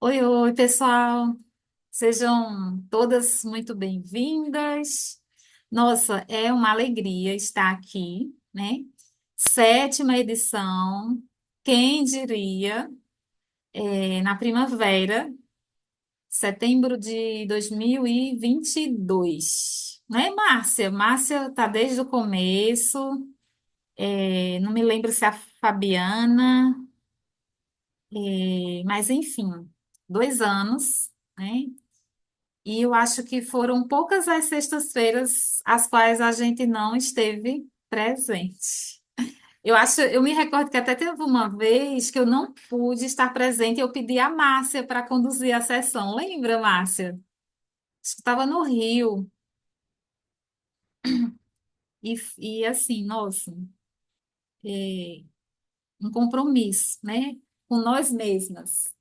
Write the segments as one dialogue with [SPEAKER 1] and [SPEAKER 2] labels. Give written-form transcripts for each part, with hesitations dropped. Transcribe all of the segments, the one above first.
[SPEAKER 1] Oi, oi, pessoal. Sejam todas muito bem-vindas. Nossa, é uma alegria estar aqui, né? Sétima edição, quem diria, na primavera, setembro de 2022. Né, Márcia? Márcia está desde o começo. Não me lembro se é a Fabiana, mas enfim, 2 anos, né? E eu acho que foram poucas as sextas-feiras às quais a gente não esteve presente. Eu me recordo que até teve uma vez que eu não pude estar presente e eu pedi a Márcia para conduzir a sessão. Lembra, Márcia? Acho que estava no Rio. E assim, nossa, é, um compromisso, né? Com nós mesmas.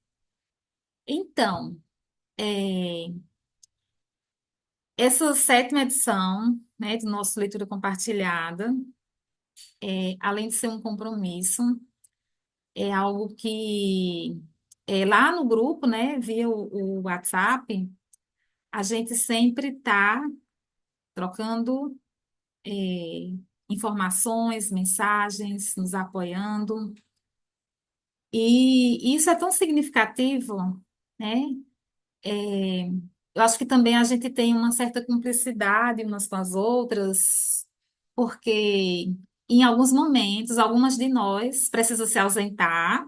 [SPEAKER 1] Então, é, essa sétima edição, né, do nosso Leitura Compartilhada, além de ser um compromisso, é algo que lá no grupo, né, via o WhatsApp, a gente sempre está trocando é, informações, mensagens, nos apoiando. E isso é tão significativo, né? É, eu acho que também a gente tem uma certa cumplicidade umas com as outras, porque em alguns momentos, algumas de nós precisam se ausentar,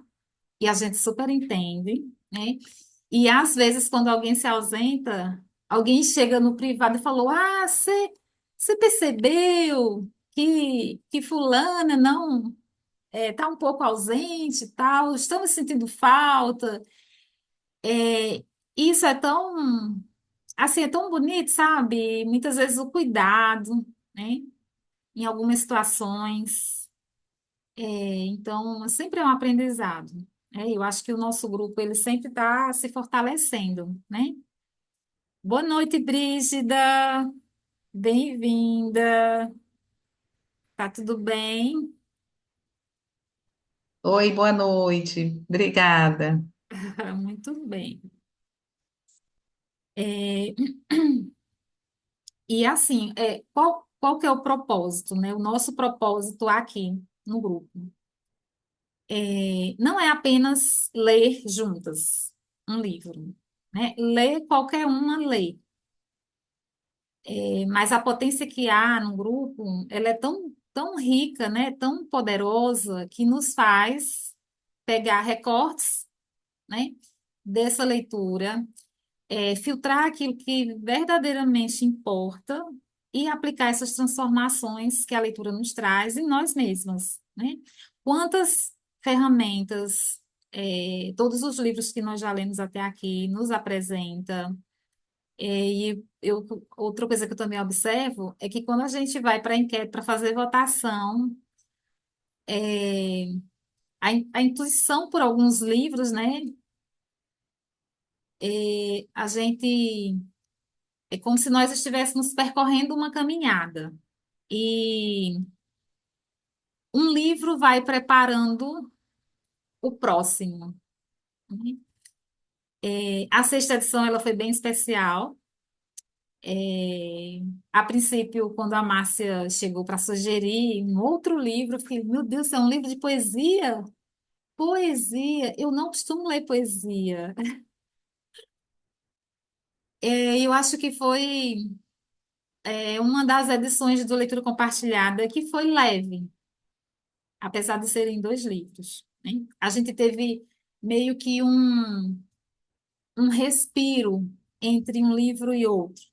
[SPEAKER 1] e a gente super entende, né? E às vezes, quando alguém se ausenta, alguém chega no privado e falou: Ah, você percebeu que fulana não está um pouco ausente e tal, estamos sentindo falta. É, isso é tão, assim, é tão bonito, sabe? Muitas vezes o cuidado, né? Em algumas situações. Então, sempre é um aprendizado. Eu acho que o nosso grupo ele sempre está se fortalecendo, né? Boa noite, Brígida. Bem-vinda. Tá tudo bem?
[SPEAKER 2] Oi, boa noite. Obrigada.
[SPEAKER 1] Muito bem. É, e assim, qual que é o propósito, né? O nosso propósito aqui no grupo. Não é apenas ler juntas um livro, né? Ler qualquer uma lê. Mas a potência que há no grupo, ela é tão rica, né? Tão poderosa que nos faz pegar recortes, né? Dessa leitura, filtrar aquilo que verdadeiramente importa e aplicar essas transformações que a leitura nos traz em nós mesmas, né? Quantas ferramentas, todos os livros que nós já lemos até aqui nos apresenta. Outra coisa que eu também observo é que quando a gente vai para a enquete para fazer votação, é, a intuição por alguns livros, né? A gente é como se nós estivéssemos percorrendo uma caminhada e um livro vai preparando o próximo, né? A sexta edição ela foi bem especial. É, a princípio, quando a Márcia chegou para sugerir um outro livro, eu fiquei, meu Deus, é um livro de poesia? Poesia? Eu não costumo ler poesia. Eu acho que foi uma das edições do Leitura Compartilhada que foi leve, apesar de serem dois livros, né? A gente teve meio que um respiro entre um livro e outro,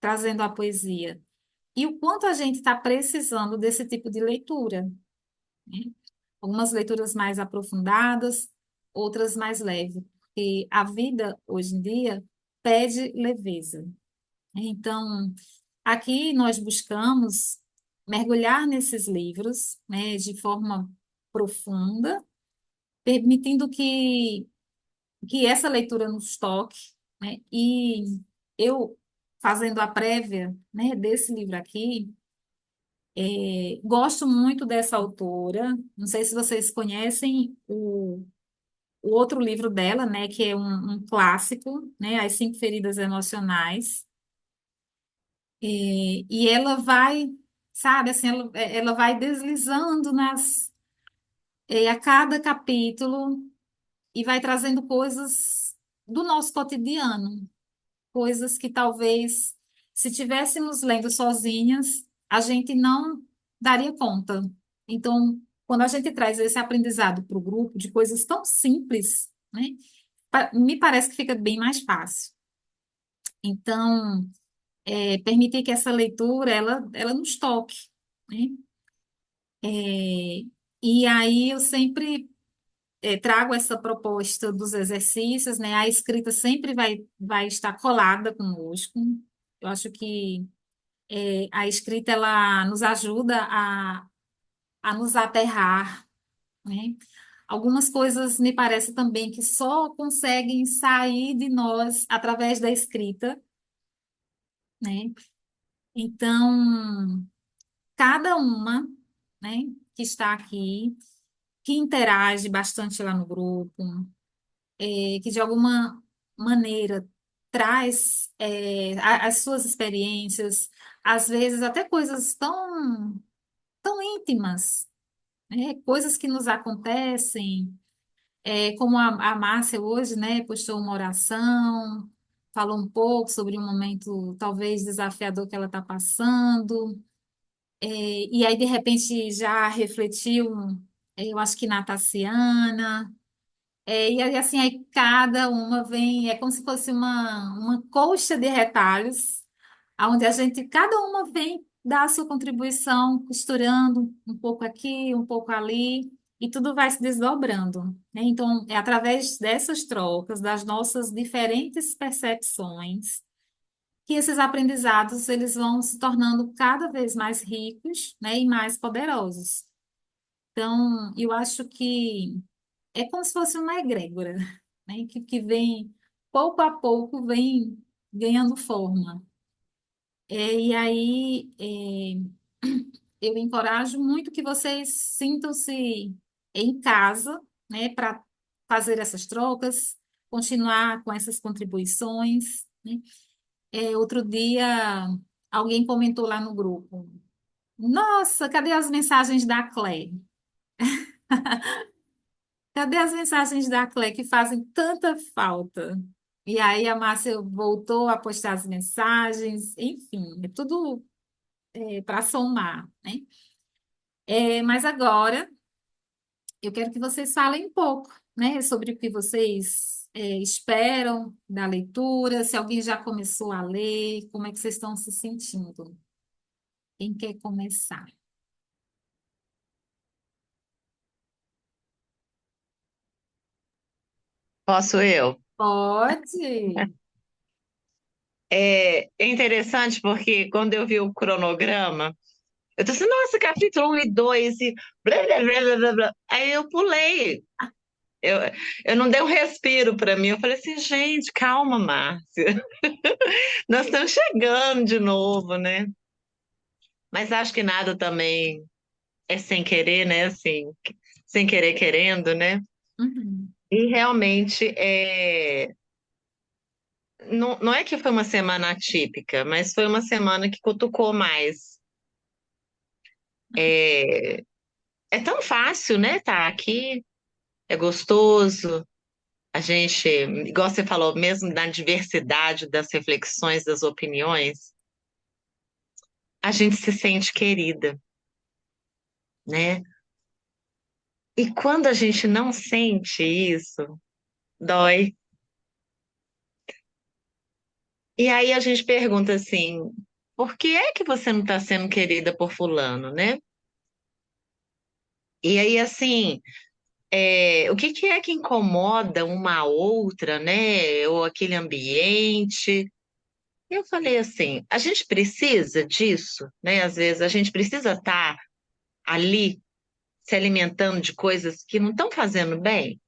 [SPEAKER 1] trazendo a poesia. E o quanto a gente está precisando desse tipo de leitura, né? Algumas leituras mais aprofundadas, outras mais leves, porque a vida hoje em dia pede leveza, né? Então, aqui nós buscamos mergulhar nesses livros, né, de forma profunda, permitindo que essa leitura nos toque, né? E eu, fazendo a prévia, né, desse livro aqui, gosto muito dessa autora. Não sei se vocês conhecem o o outro livro dela, né, que é um clássico, né, As Cinco Feridas Emocionais. E ela vai, sabe, assim, ela vai deslizando a cada capítulo e vai trazendo coisas do nosso cotidiano, coisas que talvez, se tivéssemos lendo sozinhas, a gente não daria conta. Então, quando a gente traz esse aprendizado para o grupo de coisas tão simples, né, me parece que fica bem mais fácil. Então, permitir que essa leitura ela nos toque, né? É, e aí eu sempre trago essa proposta dos exercícios, né? A escrita sempre vai estar colada conosco. Eu acho que a escrita ela nos ajuda a nos aterrar, né? Algumas coisas me parece também que só conseguem sair de nós através da escrita, né? Então, cada uma, né, que está aqui, que interage bastante lá no grupo, que de alguma maneira traz as suas experiências, às vezes até coisas tão íntimas, né, coisas que nos acontecem, como a Márcia hoje, né, postou uma oração, falou um pouco sobre um momento talvez desafiador que ela está passando. E aí, de repente, já refletiu, eu acho que na Tassiana. E aí, assim, aí cada uma vem, é como se fosse uma colcha de retalhos, onde cada uma vem dar a sua contribuição, costurando um pouco aqui, um pouco ali, e tudo vai se desdobrando, né? Então, é através dessas trocas, das nossas diferentes percepções, que esses aprendizados eles vão se tornando cada vez mais ricos, né, e mais poderosos. Então, eu acho que é como se fosse uma egrégora, né, que vem, pouco a pouco, vem ganhando forma. E aí, eu encorajo muito que vocês sintam-se em casa, né, para fazer essas trocas, continuar com essas contribuições, né? Outro dia, alguém comentou lá no grupo: Nossa, cadê as mensagens da Clé? Cadê as mensagens da Clé que fazem tanta falta? E aí a Márcia voltou a postar as mensagens, enfim, é tudo para somar, né? Mas agora eu quero que vocês falem um pouco, né, sobre o que vocês esperam da leitura, se alguém já começou a ler, como é que vocês estão se sentindo? Quem quer começar?
[SPEAKER 2] Posso eu?
[SPEAKER 1] Pode.
[SPEAKER 2] É interessante porque quando eu vi o cronograma, eu disse, nossa, capítulo 1 e 2 e blá, blá, blá, blá, blá, blá. Aí eu pulei. Eu, eu não dei um respiro para mim. Eu falei assim, gente, calma, Márcia. Nós estamos chegando de novo, né? Mas acho que nada também é sem querer, né? Assim, sem querer querendo, né?
[SPEAKER 1] Uhum.
[SPEAKER 2] E realmente não é que foi uma semana atípica, mas foi uma semana que cutucou mais. É, é tão fácil, né? Tá aqui, é gostoso. A gente, igual você falou, mesmo na diversidade das reflexões, das opiniões, a gente se sente querida, né? E quando a gente não sente isso, dói. E aí a gente pergunta assim, por que é que você não está sendo querida por fulano, né? E aí, assim, o que que é que incomoda uma a outra, né? Ou aquele ambiente. Eu falei assim, a gente precisa disso, né? Às vezes a gente precisa estar ali se alimentando de coisas que não estão fazendo bem.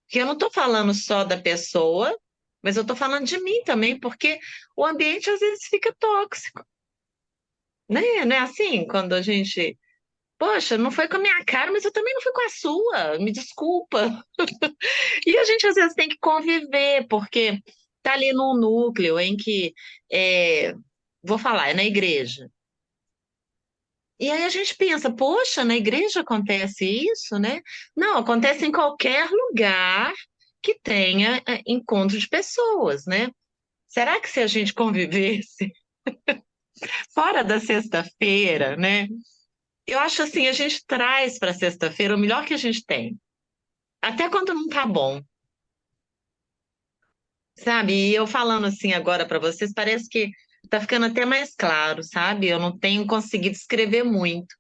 [SPEAKER 2] Que eu não estou falando só da pessoa, mas eu estou falando de mim também, porque o ambiente às vezes fica tóxico, né? Não é assim? Quando a gente Poxa, não foi com a minha cara, mas eu também não fui com a sua. Me desculpa. E a gente às vezes tem que conviver, porque tá ali num núcleo em que, é, vou falar, é na igreja. E aí a gente pensa, poxa, na igreja acontece isso, né? Não, acontece em qualquer lugar que tenha encontro de pessoas, né? Será que se a gente convivesse fora da sexta-feira, né? Eu acho assim, a gente traz para sexta-feira o melhor que a gente tem, até quando não tá bom, sabe? E eu falando assim agora para vocês, parece que tá ficando até mais claro, sabe? Eu não tenho conseguido escrever muito,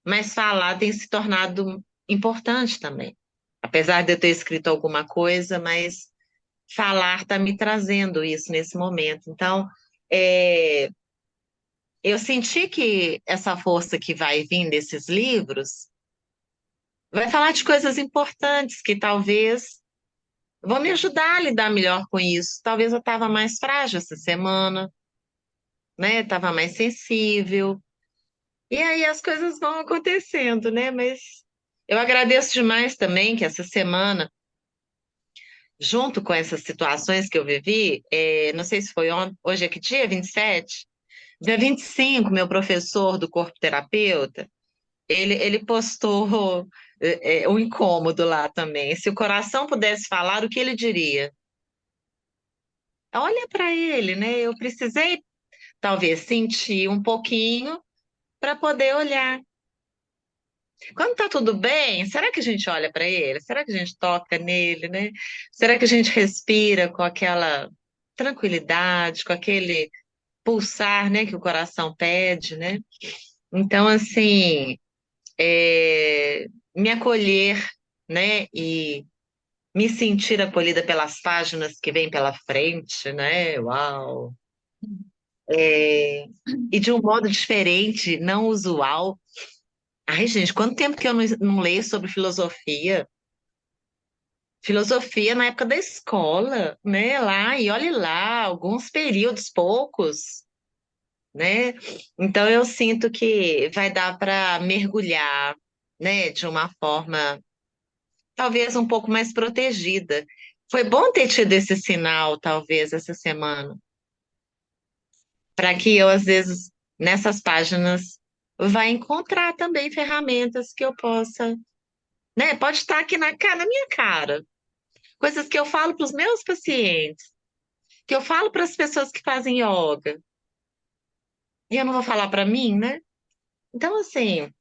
[SPEAKER 2] mas falar tem se tornado importante também. Apesar de eu ter escrito alguma coisa, mas falar está me trazendo isso nesse momento. Então, é, eu senti que essa força que vai vir desses livros vai falar de coisas importantes que talvez vão me ajudar a lidar melhor com isso. Talvez eu estava mais frágil essa semana, né? Estava mais sensível. E aí as coisas vão acontecendo, né? Mas eu agradeço demais também que essa semana, junto com essas situações que eu vivi, não sei se foi ontem, hoje é que dia? 27? Dia 25, meu professor do corpo terapeuta, ele postou um incômodo lá também. Se o coração pudesse falar, o que ele diria? Olha para ele, né? Eu precisei talvez sentir um pouquinho para poder olhar. Quando tá tudo bem, será que a gente olha para ele? Será que a gente toca nele, né? Será que a gente respira com aquela tranquilidade, com aquele pulsar, né, que o coração pede, né? Então, assim, me acolher, né, e me sentir acolhida pelas páginas que vêm pela frente, né? Uau! É, e de um modo diferente, não usual. Ai, gente, quanto tempo que eu não leio sobre filosofia? Filosofia na época da escola, né? Lá, e olhe lá, alguns períodos, poucos, né? Então eu sinto que vai dar para mergulhar, né, de uma forma talvez um pouco mais protegida. Foi bom ter tido esse sinal, talvez, essa semana, para que eu, às vezes, nessas páginas, vá encontrar também ferramentas que eu possa, né? Pode estar aqui na minha cara. Coisas que eu falo para os meus pacientes, que eu falo para as pessoas que fazem yoga, e eu não vou falar para mim, né? Então, assim,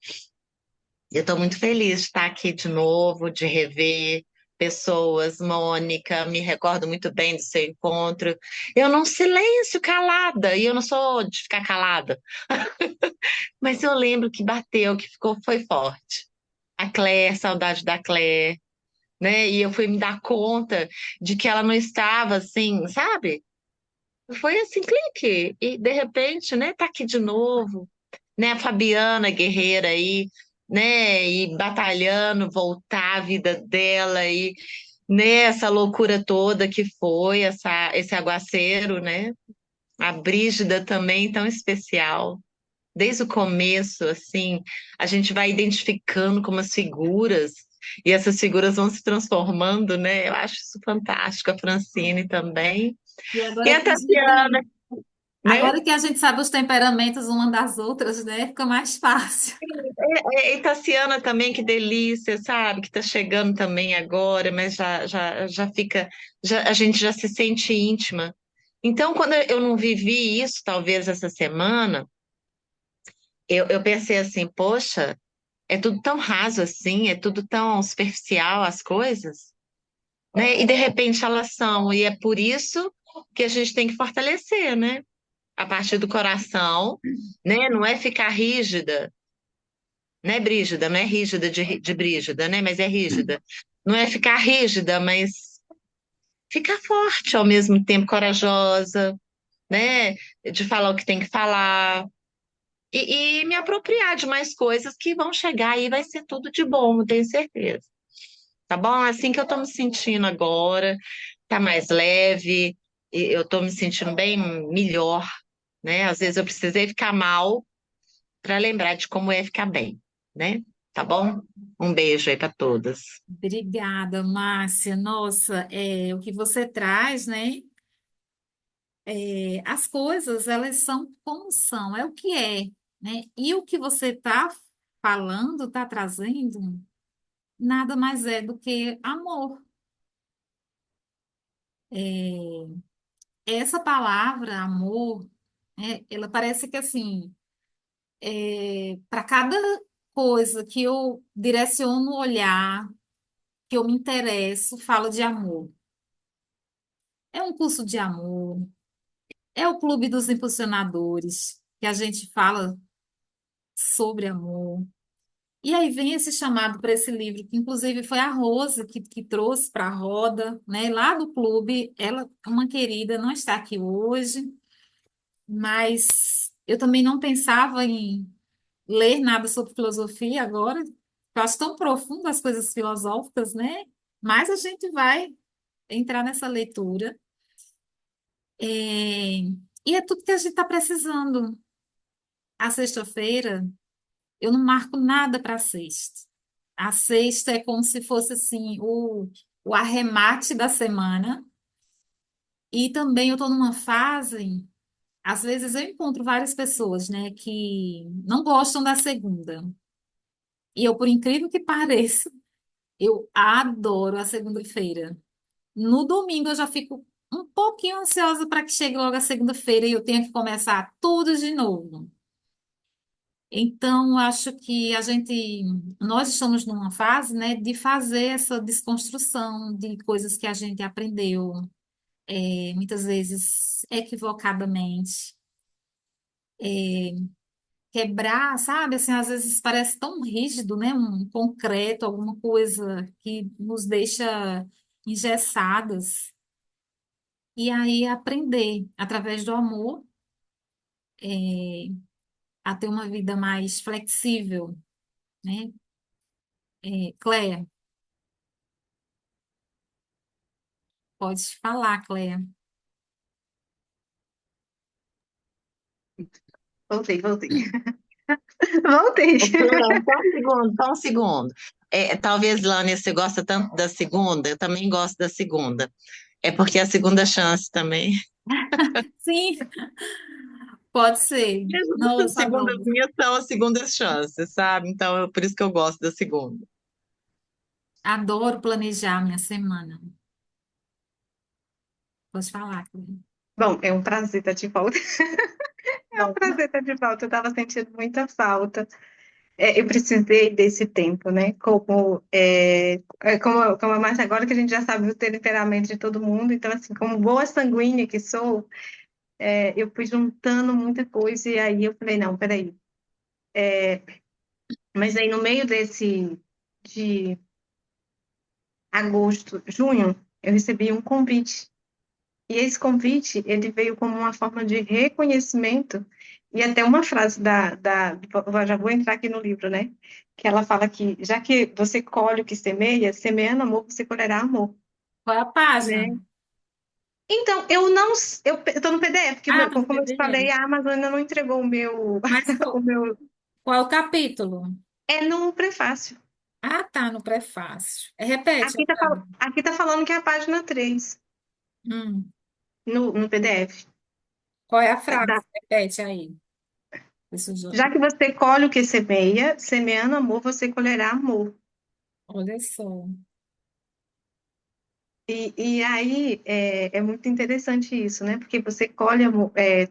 [SPEAKER 2] eu estou muito feliz de estar aqui de novo, de rever pessoas. Mônica, me recordo muito bem do seu encontro. Eu num silêncio, calada, e eu não sou de ficar calada, mas eu lembro que bateu, que ficou, foi forte. A Claire, saudade da Claire, né? E eu fui me dar conta de que ela não estava assim, sabe? Foi assim, clique, e de repente, né, tá aqui de novo, né, a Fabiana guerreira aí, né, e batalhando, voltar à vida dela e nessa loucura toda que foi esse aguaceiro, né, a Brígida também tão especial. Desde o começo, assim, a gente vai identificando como as figuras e essas figuras vão se transformando, né? Eu acho isso fantástico, a Francine também.
[SPEAKER 1] E
[SPEAKER 2] E a Tatiana, né?
[SPEAKER 1] agora que a gente sabe os temperamentos uma das outras, né? Fica mais fácil.
[SPEAKER 2] E Tassiana também, que delícia, sabe? Que tá chegando também agora, mas já fica, a gente já se sente íntima. Então, quando eu não vivi isso, talvez essa semana, eu pensei assim, poxa, é tudo tão raso assim, é tudo tão superficial as coisas, né? E de repente elas são, e é por isso que a gente tem que fortalecer, né? A partir do coração, né? Não é ficar rígida. Não é brígida, não é rígida de brígida, né? Mas é rígida. Não é ficar rígida, mas ficar forte ao mesmo tempo, corajosa, né? De falar o que tem que falar. E me apropriar de mais coisas que vão chegar e vai ser tudo de bom, eu tenho certeza. Tá bom? Assim que eu tô me sentindo agora, tá mais leve, e eu tô me sentindo bem melhor, né? Às vezes eu precisei ficar mal para lembrar de como é ficar bem. né? Tá bom? Um beijo aí para todas.
[SPEAKER 1] Obrigada, Márcia. Nossa, o que você traz, né? As coisas, elas são como são, é o que é, né? E o que você está falando, está trazendo, nada mais é do que amor. É, essa palavra, amor, ela parece que assim, para cada coisa que eu direciono o olhar, que eu me interesso, falo de amor. É um curso de amor, é o clube dos impulsionadores, que a gente fala sobre amor. E aí vem esse chamado para esse livro, que inclusive foi a Rose que trouxe para a roda, né, lá do clube. Ela, uma querida, não está aqui hoje, mas eu também não pensava em ler nada sobre filosofia agora. Eu acho tão profundo as coisas filosóficas, né? Mas a gente vai entrar nessa leitura. É, E é tudo que a gente está precisando. A sexta-feira, eu não marco nada para sexta. A sexta é como se fosse assim o arremate da semana. E também eu estou numa fase, às vezes eu encontro várias pessoas, né, que não gostam da segunda. E eu, por incrível que pareça, eu adoro a segunda-feira. No domingo eu já fico um pouquinho ansiosa para que chegue logo a segunda-feira e eu tenha que começar tudo de novo. Então, acho que nós estamos numa fase, né, de fazer essa desconstrução de coisas que a gente aprendeu, muitas vezes equivocadamente, quebrar, sabe? Assim, às vezes parece tão rígido, né, um concreto, alguma coisa que nos deixa engessadas. E aí aprender, através do amor, a ter uma vida mais flexível, né? Cléia, pode falar, Cléia.
[SPEAKER 3] Voltei. Voltei.
[SPEAKER 2] Ô, Clã, só um segundo, só um segundo. Talvez, Lânia, você gosta tanto da segunda, eu também gosto da segunda. É porque é a segunda chance também.
[SPEAKER 1] Sim, pode ser.
[SPEAKER 2] As
[SPEAKER 1] Nossa,
[SPEAKER 2] segundas
[SPEAKER 1] adoro.
[SPEAKER 2] minhas são as segundas chances, sabe? Então, por isso que eu gosto da segunda.
[SPEAKER 1] Adoro planejar minha semana. Pode falar, Cléia.
[SPEAKER 3] Bom, é um prazer estar de volta. É um
[SPEAKER 1] Bom,
[SPEAKER 3] prazer estar de volta. Eu estava sentindo muita falta. Eu precisei desse tempo, né? Como a Márcia, agora que a gente já sabe o temperamento de todo mundo, então, assim, como boa sanguínea que sou, eu fui juntando muita coisa e aí eu falei, não, peraí. Mas aí no meio de agosto, junho, eu recebi um convite. E esse convite, ele veio como uma forma de reconhecimento e até uma frase já vou entrar aqui no livro, né? Que ela fala que, já que você colhe o que semeia, semeando amor, você colherá amor,
[SPEAKER 1] qual é a página?
[SPEAKER 3] né? Então, eu não, eu tô no PDF,
[SPEAKER 1] Ah, tá no
[SPEAKER 3] como eu te falei,
[SPEAKER 1] PDF.
[SPEAKER 3] a Amazon ainda não entregou o meu,
[SPEAKER 1] Mas
[SPEAKER 3] o meu,
[SPEAKER 1] qual é o capítulo?
[SPEAKER 3] é no prefácio.
[SPEAKER 1] Ah, tá, no prefácio. Repete. Então.
[SPEAKER 3] Aqui tá falando que é a página 3
[SPEAKER 1] Hum,
[SPEAKER 3] no PDF.
[SPEAKER 1] qual é a frase? Repete aí. Isso
[SPEAKER 3] Já que você colhe o que semeia, semeando amor, você colherá amor.
[SPEAKER 1] olha só.
[SPEAKER 3] E aí é muito interessante isso, né? Porque você colhe,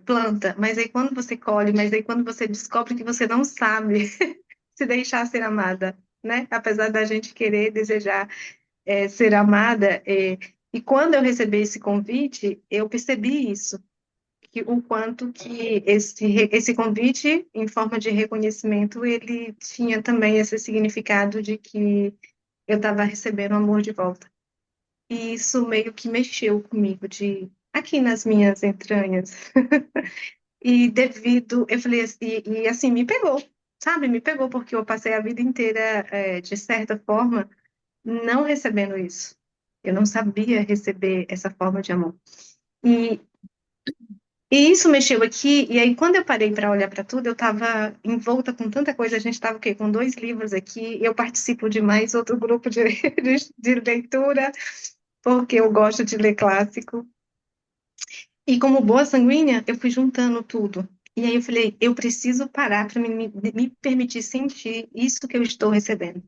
[SPEAKER 3] planta, mas aí quando você colhe, mas aí quando você descobre que você não sabe se deixar ser amada, né? Apesar da gente querer, desejar ser amada, e quando eu recebi esse convite, eu percebi isso, que o quanto que esse convite, em forma de reconhecimento, ele tinha também esse significado de que eu estava recebendo amor de volta. E isso meio que mexeu comigo, aqui nas minhas entranhas. E eu falei assim, e assim, me pegou, sabe? Me pegou, porque eu passei a vida inteira, de certa forma, não recebendo isso. Eu não sabia receber essa forma de amor. E, E isso mexeu aqui, e aí quando eu parei para olhar para tudo, eu estava envolta com tanta coisa, a gente estava o quê? Com dois livros aqui, eu participo de mais outro grupo de leitura, porque eu gosto de ler clássico. E como boa sanguínea, eu fui juntando tudo. E aí eu falei, eu preciso parar para me permitir sentir isso que eu estou recebendo.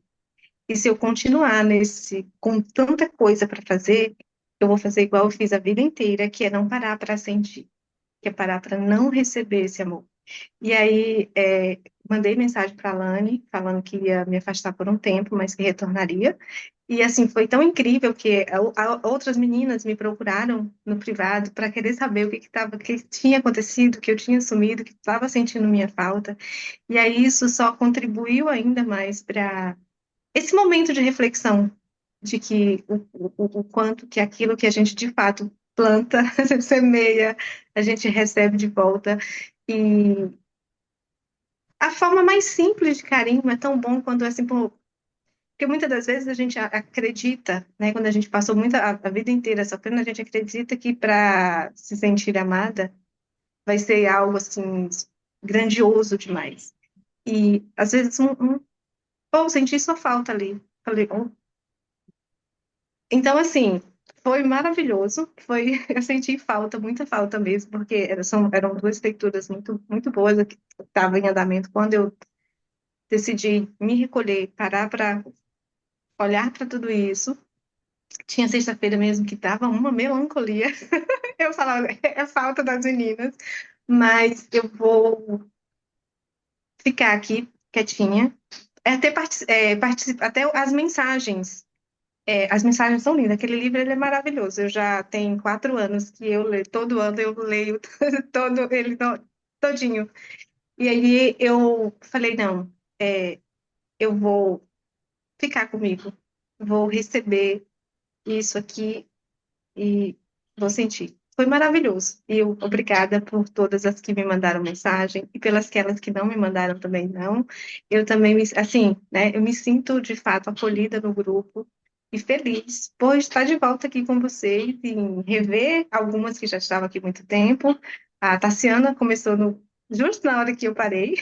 [SPEAKER 3] E se eu continuar com tanta coisa para fazer, eu vou fazer igual eu fiz a vida inteira, que é não parar para sentir, que é parar para não receber esse amor. E aí, mandei mensagem para a Lani, falando que ia me afastar por um tempo, mas que retornaria. E assim, foi tão incrível que outras meninas me procuraram no privado para querer saber que tinha acontecido, que eu tinha sumido, que estava sentindo minha falta. E aí isso só contribuiu ainda mais para esse momento de reflexão de que o quanto que aquilo que a gente de fato planta, a gente semeia, a gente recebe de volta. E a forma mais simples de carinho é tão bom quando é assim, pô, porque muitas das vezes a gente acredita, né, quando a gente passou a vida inteira sofrendo, a gente acredita que para se sentir amada vai ser algo assim grandioso demais. E às vezes pô, senti sua falta ali. Falei, oh. Então assim, foi maravilhoso, foi, eu senti falta, muita falta mesmo, porque eram duas leituras muito boas que estavam em andamento quando eu decidi me recolher, parar para olhar para tudo isso. Tinha sexta-feira mesmo que tava uma melancolia. Eu falava, é falta das meninas, mas eu vou ficar aqui quietinha. Até as mensagens são lindas. Aquele livro ele é maravilhoso. Eu já tenho 4 anos que eu leio, todo ano eu leio todo ele todinho. E aí eu falei, não, eu vou ficar comigo, vou receber isso aqui e vou sentir. Foi maravilhoso. E obrigada por todas as que me mandaram mensagem e pelas aquelas que não me mandaram também não. Eu também assim, né, eu me sinto de fato acolhida no grupo e feliz por estar de volta aqui com vocês e rever algumas que já estavam aqui há muito tempo. A Tassiana começou justo na hora que eu parei,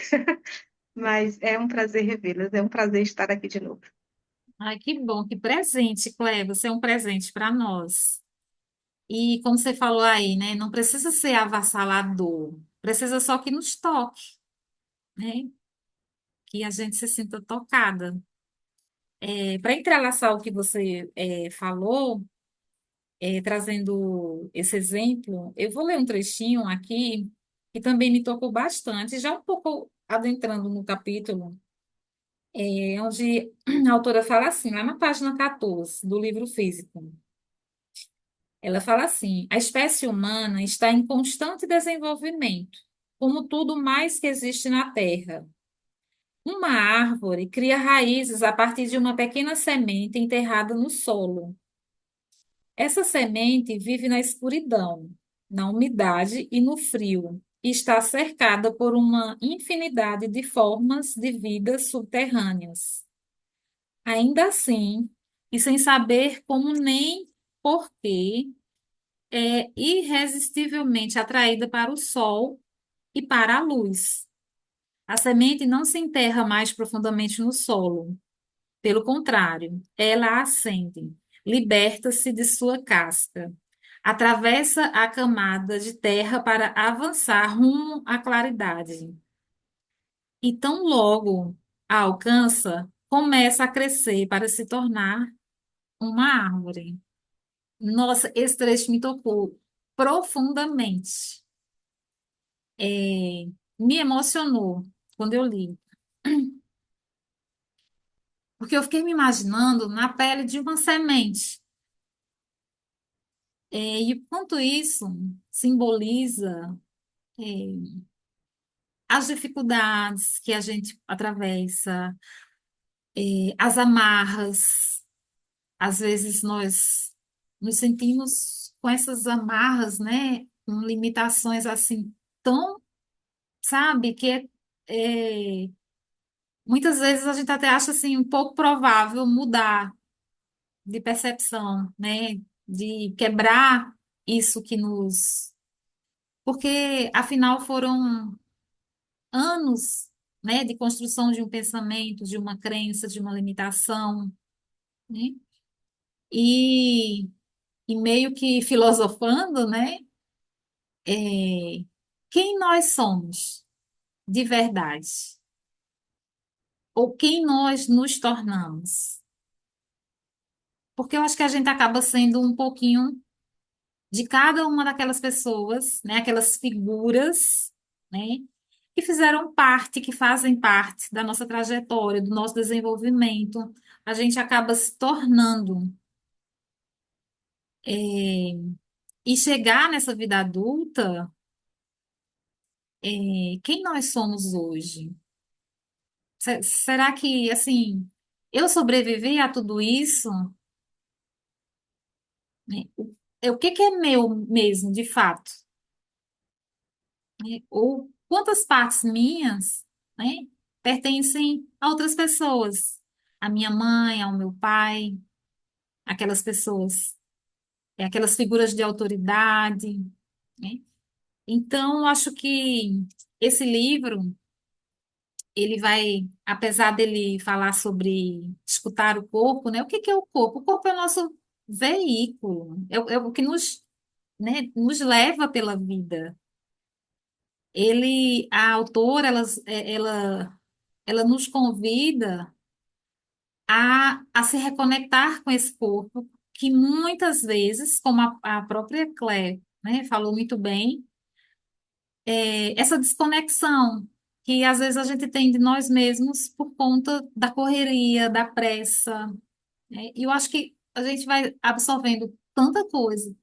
[SPEAKER 3] mas é um prazer revê-las, é um prazer estar aqui de novo.
[SPEAKER 1] Ai, que bom, que presente, Cleia. Você é um presente para nós. E como você falou aí, né? Não precisa ser avassalador, precisa só que nos toque, né? Que a gente se sinta tocada. Para entrelaçar o que você falou, trazendo esse exemplo, eu vou ler um trechinho aqui que também me tocou bastante, já um pouco adentrando no capítulo, onde a autora fala assim, lá na página 14 do livro físico. Ela fala assim: a espécie humana está em constante desenvolvimento, como tudo mais que existe na Terra. Uma árvore cria raízes a partir de uma pequena semente enterrada no solo. Essa semente vive na escuridão, na umidade e no frio, e está cercada por uma infinidade de formas de vida subterrâneas. Ainda assim, e sem saber como nem porquê, é irresistivelmente atraída para o sol e para a luz. A semente não se enterra mais profundamente no solo. Pelo contrário, ela ascende, liberta-se de sua casca, atravessa a camada de terra para avançar rumo à claridade. E tão logo a alcança, começa a crescer para se tornar uma árvore. Nossa, esse trecho me tocou profundamente. Me emocionou quando eu li, porque eu fiquei me imaginando na pele de uma semente. E o quanto isso simboliza, é, as dificuldades que a gente atravessa, as amarras. Às vezes nós nos sentimos com essas amarras, né? Com limitações assim tão, sabe, é, muitas vezes a gente até acha assim um pouco provável mudar de percepção, né? De quebrar isso que nos porque afinal foram anos, né, de construção de um pensamento, de uma crença, de uma limitação, né? E, e meio que filosofando, né? é, Quem nós somos de verdade? Ou quem nós nos tornamos? Porque eu acho que a gente acaba sendo um pouquinho de cada uma daquelas pessoas, né? Aquelas figuras, né? Que fizeram parte, que fazem parte da nossa trajetória, do nosso desenvolvimento. A gente acaba se tornando. E chegar nessa vida adulta, quem nós somos hoje? Será que, assim, eu sobrevivi a tudo isso? Né? O que que é meu mesmo, de fato? Né? Ou quantas partes minhas, né, pertencem a outras pessoas? A minha mãe, ao meu pai, aquelas pessoas, aquelas figuras de autoridade, né? Então, eu acho que esse livro ele vai, apesar dele falar sobre escutar o corpo, né? O que que é o corpo? O corpo é o nosso veículo, é o que nos, né, nos leva pela vida. A autora, ela nos convida a se reconectar com esse corpo, que muitas vezes, como a própria Claire, né, falou muito bem, essa desconexão que às vezes a gente tem de nós mesmos por conta da correria, da pressa, né? E eu acho que a gente vai absorvendo tanta coisa,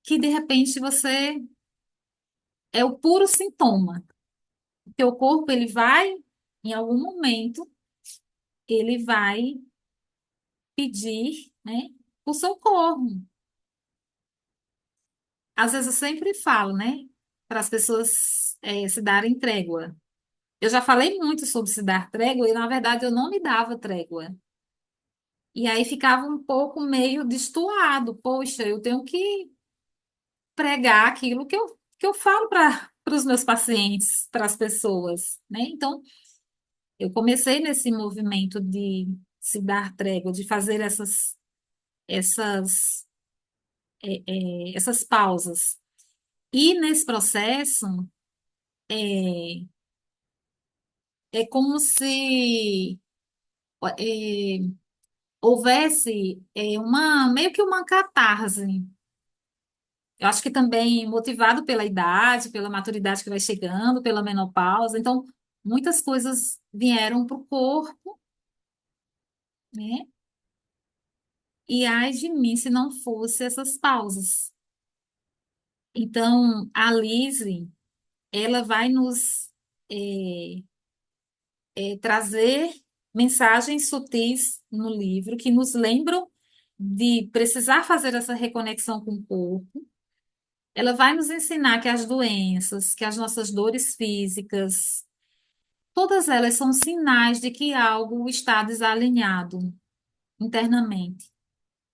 [SPEAKER 1] que de repente você é o puro sintoma. O teu corpo, ele vai, em algum momento, ele vai pedir, né, o socorro. Às vezes eu sempre falo, né, para as pessoas se darem trégua. Eu já falei muito sobre se dar trégua e, na verdade, eu não me dava trégua. E aí ficava um pouco meio destoado. Poxa, eu tenho que pregar aquilo que eu falo para os meus pacientes, para as pessoas, né? Então, eu comecei nesse movimento de se dar trégua, de fazer essas, essas pausas. E nesse processo, é, é como se é, houvesse meio que uma catarse. Eu acho que também motivado pela idade, pela maturidade que vai chegando, pela menopausa. Então, muitas coisas vieram para o corpo, né? E ai de mim se não fosse essas pausas. Então, a Lise, ela vai nos eh, trazer mensagens sutis no livro que nos lembram de precisar fazer essa reconexão com o corpo. Ela vai nos ensinar que as doenças, que as nossas dores físicas, todas elas são sinais de que algo está desalinhado internamente.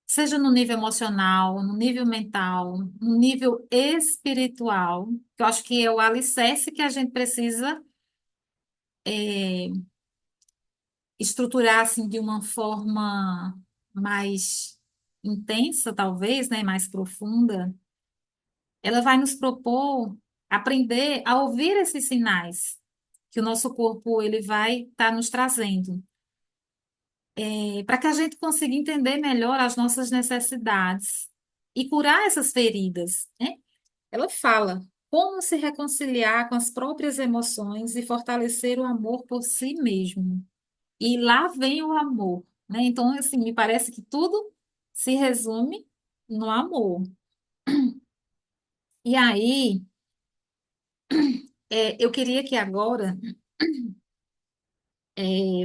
[SPEAKER 1] Seja no nível emocional, no nível mental, no nível espiritual, que eu acho que é o alicerce que a gente precisa estruturar assim de uma forma mais intensa, talvez, né, mais profunda. Ela vai nos propor aprender a ouvir esses sinais que o nosso corpo ele vai estar nos trazendo, para que a gente consiga entender melhor as nossas necessidades e curar essas feridas, né? Ela fala como se reconciliar com as próprias emoções e fortalecer o amor por si mesmo. E lá vem o amor, né? Então, assim, me parece que tudo se resume no amor. E aí, eu queria que agora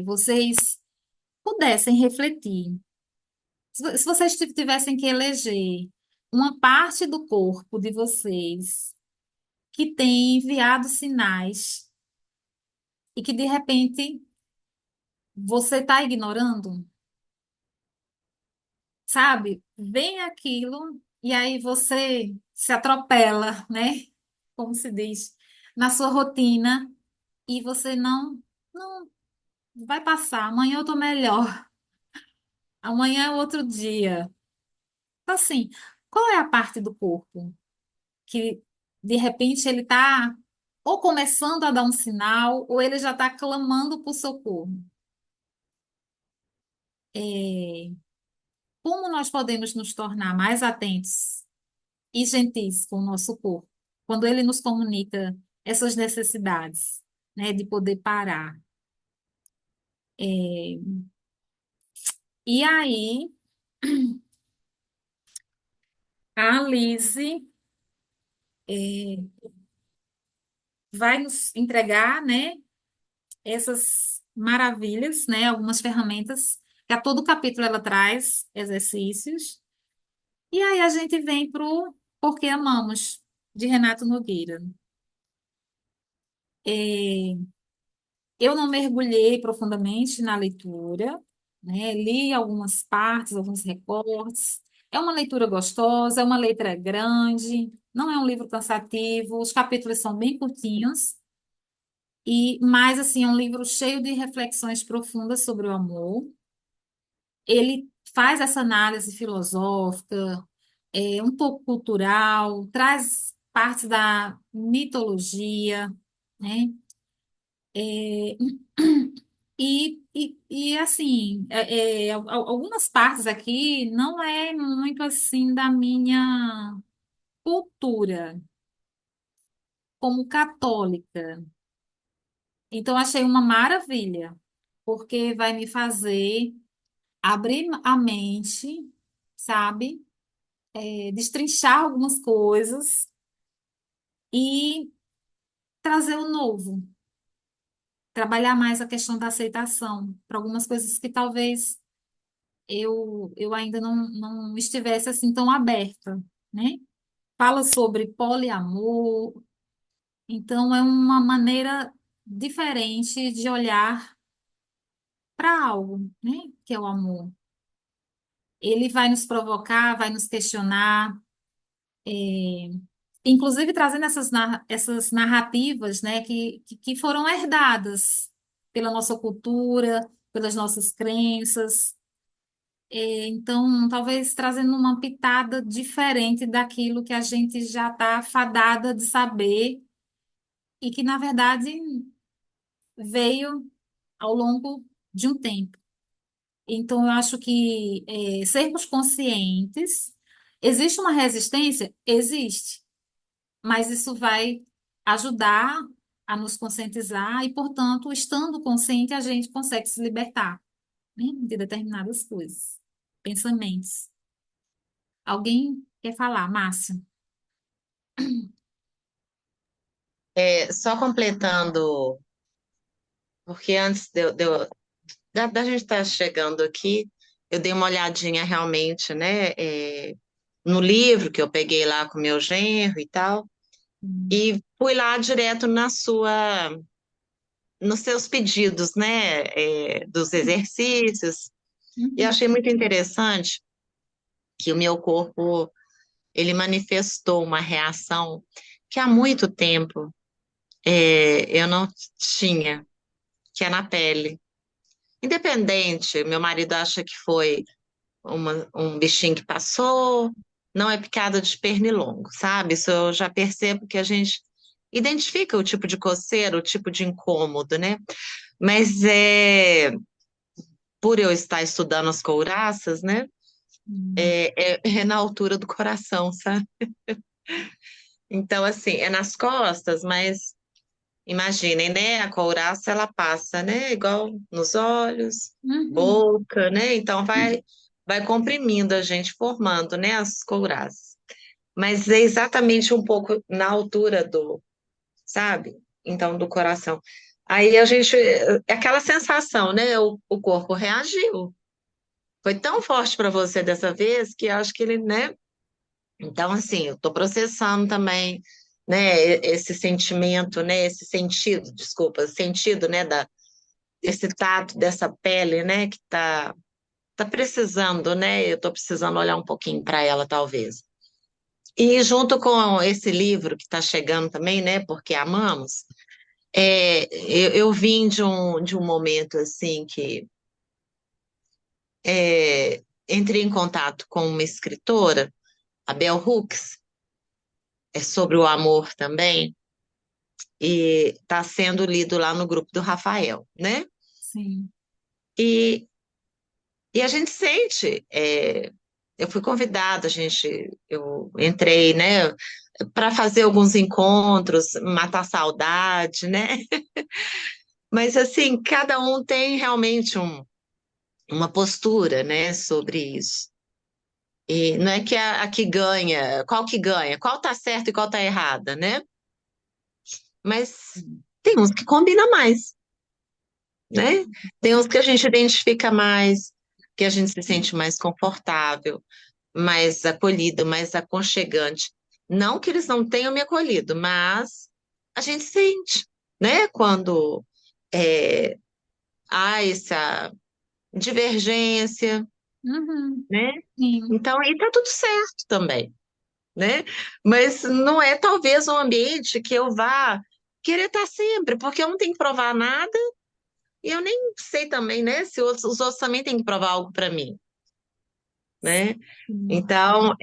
[SPEAKER 1] vocês pudessem refletir. Se vocês tivessem que eleger uma parte do corpo de vocês que tem enviado sinais e que de repente você está ignorando, sabe? Vem aquilo. e aí você se atropela, né? Como se diz, na sua rotina e você não vai passar. Amanhã eu tô melhor. Amanhã é outro dia. Então, assim, qual é a parte do corpo que de repente ele tá ou começando a dar um sinal ou ele já está clamando por socorro? É, como nós podemos nos tornar mais atentos e gentis com o nosso corpo quando ele nos comunica essas necessidades, né, de poder parar? É, e aí, a Lise vai nos entregar, né, essas maravilhas, né, algumas ferramentas, que a todo capítulo ela traz exercícios, e aí a gente vem para o Porque Amamos, de Renato Nogueira. É, eu não mergulhei profundamente na leitura, né, li algumas partes, alguns recortes. É uma leitura gostosa, é uma letra grande, não é um livro cansativo, os capítulos são bem curtinhos, e mais assim, é um livro cheio de reflexões profundas sobre o amor. Ele faz essa análise filosófica, um pouco cultural, traz partes da mitologia, né? É, assim, algumas partes aqui não é muito assim da minha cultura como católica. Então, achei uma maravilha, porque vai me fazer abrir a mente, sabe? Destrinchar algumas coisas e trazer o novo, trabalhar mais a questão da aceitação para algumas coisas que talvez eu ainda não estivesse assim tão aberta, né? Fala sobre poliamor, então é uma maneira diferente de olhar para algo, né? Que é o amor. Ele vai nos provocar, vai nos questionar, inclusive trazendo essas narrativas, né, que foram herdadas pela nossa cultura, pelas nossas crenças. Então, talvez trazendo uma pitada diferente daquilo que a gente já está fadada de saber e que, na verdade, veio ao longo de um tempo. Então, eu acho que sermos conscientes, existe uma resistência? Existe. Mas isso vai ajudar a nos conscientizar e, portanto, estando consciente, a gente consegue se libertar, né, de determinadas coisas, pensamentos. Alguém quer falar, Márcio?
[SPEAKER 2] Só completando, porque antes da gente estar chegando aqui, eu dei uma olhadinha realmente, né, no livro que eu peguei lá com meu genro e tal,
[SPEAKER 1] Hum.
[SPEAKER 2] e fui lá direto nos seus pedidos, né, dos exercícios, e
[SPEAKER 1] Uhum.
[SPEAKER 2] achei muito interessante que o meu corpo, ele manifestou uma reação que há muito tempo eu não tinha, que é na pele. Independente, meu marido acha que foi um bichinho que passou, não é picada de pernilongo, sabe? Isso eu já percebo que a gente identifica o tipo de coceira, o tipo de incômodo, né? Mas por eu estar estudando as couraças, né?
[SPEAKER 1] Hum.
[SPEAKER 2] É na altura do coração, sabe? Então, assim, é nas costas, mas imaginem, né? A couraça ela passa, né? Igual nos olhos,
[SPEAKER 1] Uhum.
[SPEAKER 2] boca, né? Então vai comprimindo a gente, formando, né? As couraças. Mas é exatamente um pouco na altura sabe? Então, do coração. Aí a gente, é aquela sensação, né? O corpo reagiu. Foi tão forte para você dessa vez que eu acho que ele, né? Então, assim, eu tô processando também, né? Esse sentimento, né? Esse sentido, desculpa, sentido, né? Desse tato, dessa pele, né? Que tá precisando, né? Eu tô precisando olhar um pouquinho para ela, talvez. E junto com esse livro que está chegando também, né? Porque amamos, eu vim de um momento assim que entrei em contato com uma escritora, a Bell Hooks, é sobre o amor também, e está sendo lido lá no grupo do Rafael, né?
[SPEAKER 1] Sim.
[SPEAKER 2] E, e a gente sente, eu fui convidada, eu entrei, né, para fazer alguns encontros, matar a saudade, né? Mas assim, cada um tem realmente uma postura, né, sobre isso. E não é que a que ganha, qual tá certo e qual tá errada, né? Mas tem uns que combinam mais, né? Tem uns que a gente identifica mais, que a gente se sente mais confortável, mais acolhido, mais aconchegante. Não que eles não tenham me acolhido, mas a gente sente, né? Quando é, há essa divergência,
[SPEAKER 1] Uhum.
[SPEAKER 2] né?
[SPEAKER 1] Sim.
[SPEAKER 2] Então, e tá tudo certo também, né? Mas não é talvez um ambiente que eu vá querer estar sempre, porque eu não tenho que provar nada e eu nem sei também, né, se os outros também têm que provar algo para mim, né?
[SPEAKER 1] Sim.
[SPEAKER 2] Então,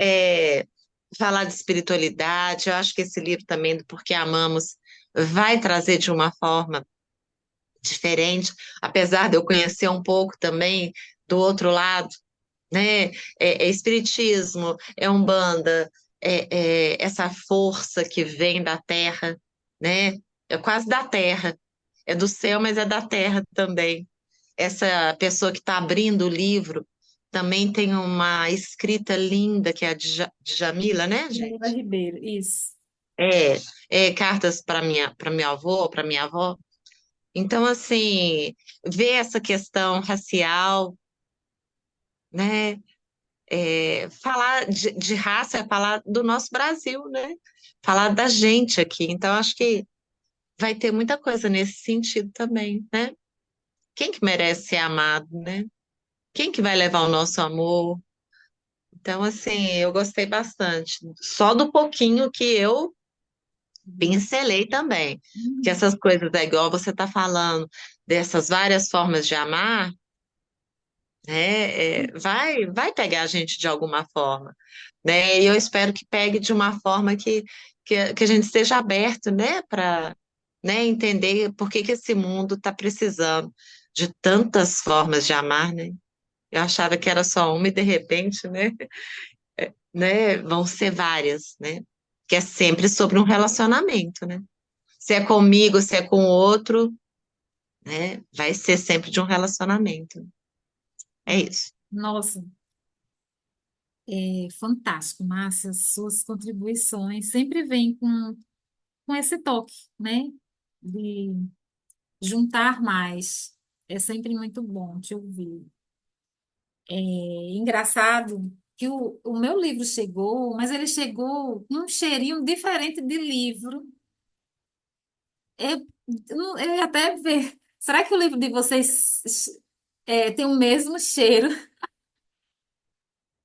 [SPEAKER 2] falar de espiritualidade, eu acho que esse livro também, do Porque Amamos, vai trazer de uma forma diferente, apesar de eu conhecer um pouco também do outro lado, né? É espiritismo, é umbanda, essa força que vem da terra, né? É quase da terra, é do céu, mas é da terra também. Essa pessoa que está abrindo o livro também tem uma escrita linda, que é a Djamila, né,
[SPEAKER 1] Camila
[SPEAKER 2] gente?
[SPEAKER 1] Ribeiro, isso.
[SPEAKER 2] É, cartas para minha avó, para minha avó. Então, assim, ver essa questão racial, né? Falar de raça é falar do nosso Brasil, né? Falar da gente aqui. Então, acho que vai ter muita coisa nesse sentido também, né? Quem que merece ser amado, né? Quem que vai levar o nosso amor? Então, assim, eu gostei bastante. Só do pouquinho que eu pincelei também. Que
[SPEAKER 1] Uhum.
[SPEAKER 2] essas coisas, igual você está falando, dessas várias formas de amar, né? Vai pegar a gente de alguma forma, né? E eu espero que pegue de uma forma que a gente esteja aberto, né? Para, né, entender por que que esse mundo está precisando de tantas formas de amar, né? Eu achava que era só uma e de repente, né, vão ser várias, né? Que é sempre sobre um relacionamento, né? Se é comigo, se é com o outro, né? Vai ser sempre de um relacionamento. É isso.
[SPEAKER 1] Nossa, é fantástico, Márcia. Suas contribuições sempre vêm com esse toque, né? De juntar mais. É sempre muito bom te ouvir. É engraçado que o meu livro chegou, mas ele chegou com um cheirinho diferente de livro. Eu ia até ver. Será que o livro de vocês tem o mesmo cheiro?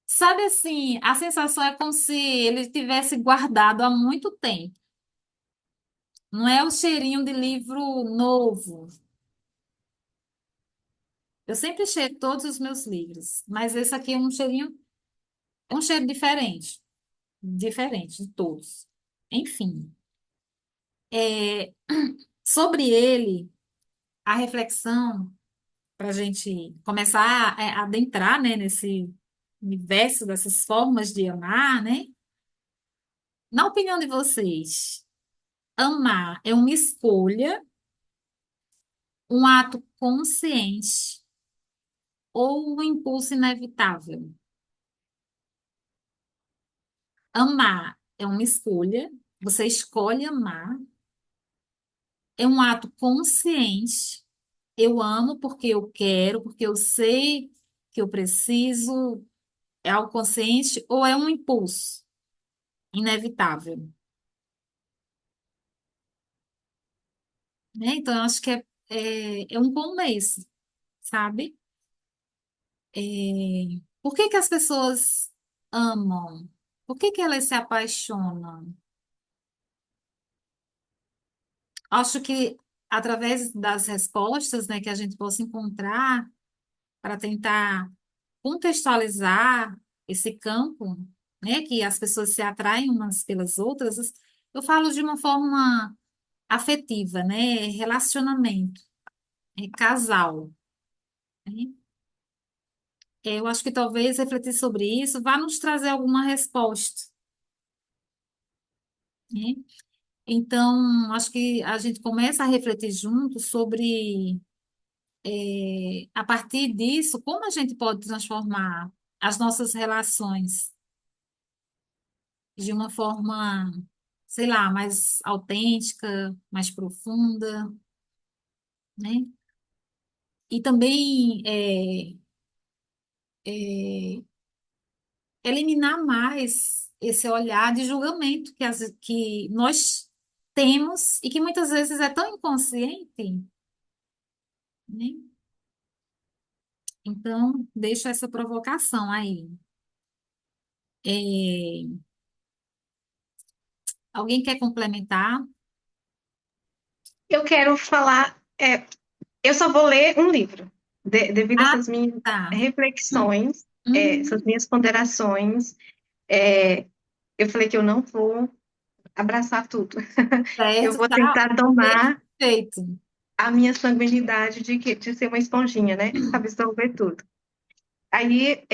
[SPEAKER 1] Sabe assim, a sensação é como se ele tivesse guardado há muito tempo. Não é o cheirinho de livro novo. Eu sempre cheiro todos os meus livros, mas esse aqui é um cheiro diferente, diferente de todos. Enfim, é, sobre ele, a reflexão para a gente começar a adentrar, né, nesse universo dessas formas de amar, né? Na opinião de vocês, amar é uma escolha, um ato consciente ou um impulso inevitável? Amar é uma escolha, você escolhe amar, é um ato consciente. Eu amo porque eu quero, porque eu sei que eu preciso, é algo consciente, ou é um impulso inevitável, né? Então, eu acho que é um começo, sabe? Por que que as pessoas amam? Por que que elas se apaixonam? Acho que através das respostas, né, que a gente possa encontrar para tentar contextualizar esse campo, né, que as pessoas se atraem umas pelas outras, eu falo de uma forma afetiva, né, relacionamento, casal, né? Eu acho que talvez refletir sobre isso vá nos trazer alguma resposta, né? Então, acho que a gente começa a refletir junto sobre, a partir disso, como a gente pode transformar as nossas relações de uma forma, sei lá, mais autêntica, mais profunda, né? E também é, eliminar mais esse olhar de julgamento que nós temos e que muitas vezes é tão inconsciente, né? Então, deixo essa provocação aí. É, alguém quer complementar?
[SPEAKER 3] Eu quero falar, eu só vou ler um livro, devido a
[SPEAKER 1] Ah,
[SPEAKER 3] essas minhas
[SPEAKER 1] tá.
[SPEAKER 3] reflexões, essas
[SPEAKER 1] Uhum.
[SPEAKER 3] minhas ponderações. é, eu falei que eu não vou abraçar tudo. Eu
[SPEAKER 1] Certo,
[SPEAKER 3] vou
[SPEAKER 1] tá
[SPEAKER 3] tentar domar
[SPEAKER 1] perfeito.
[SPEAKER 3] a minha sanguinidade de ser uma esponjinha, né? Absorver tudo. Aí,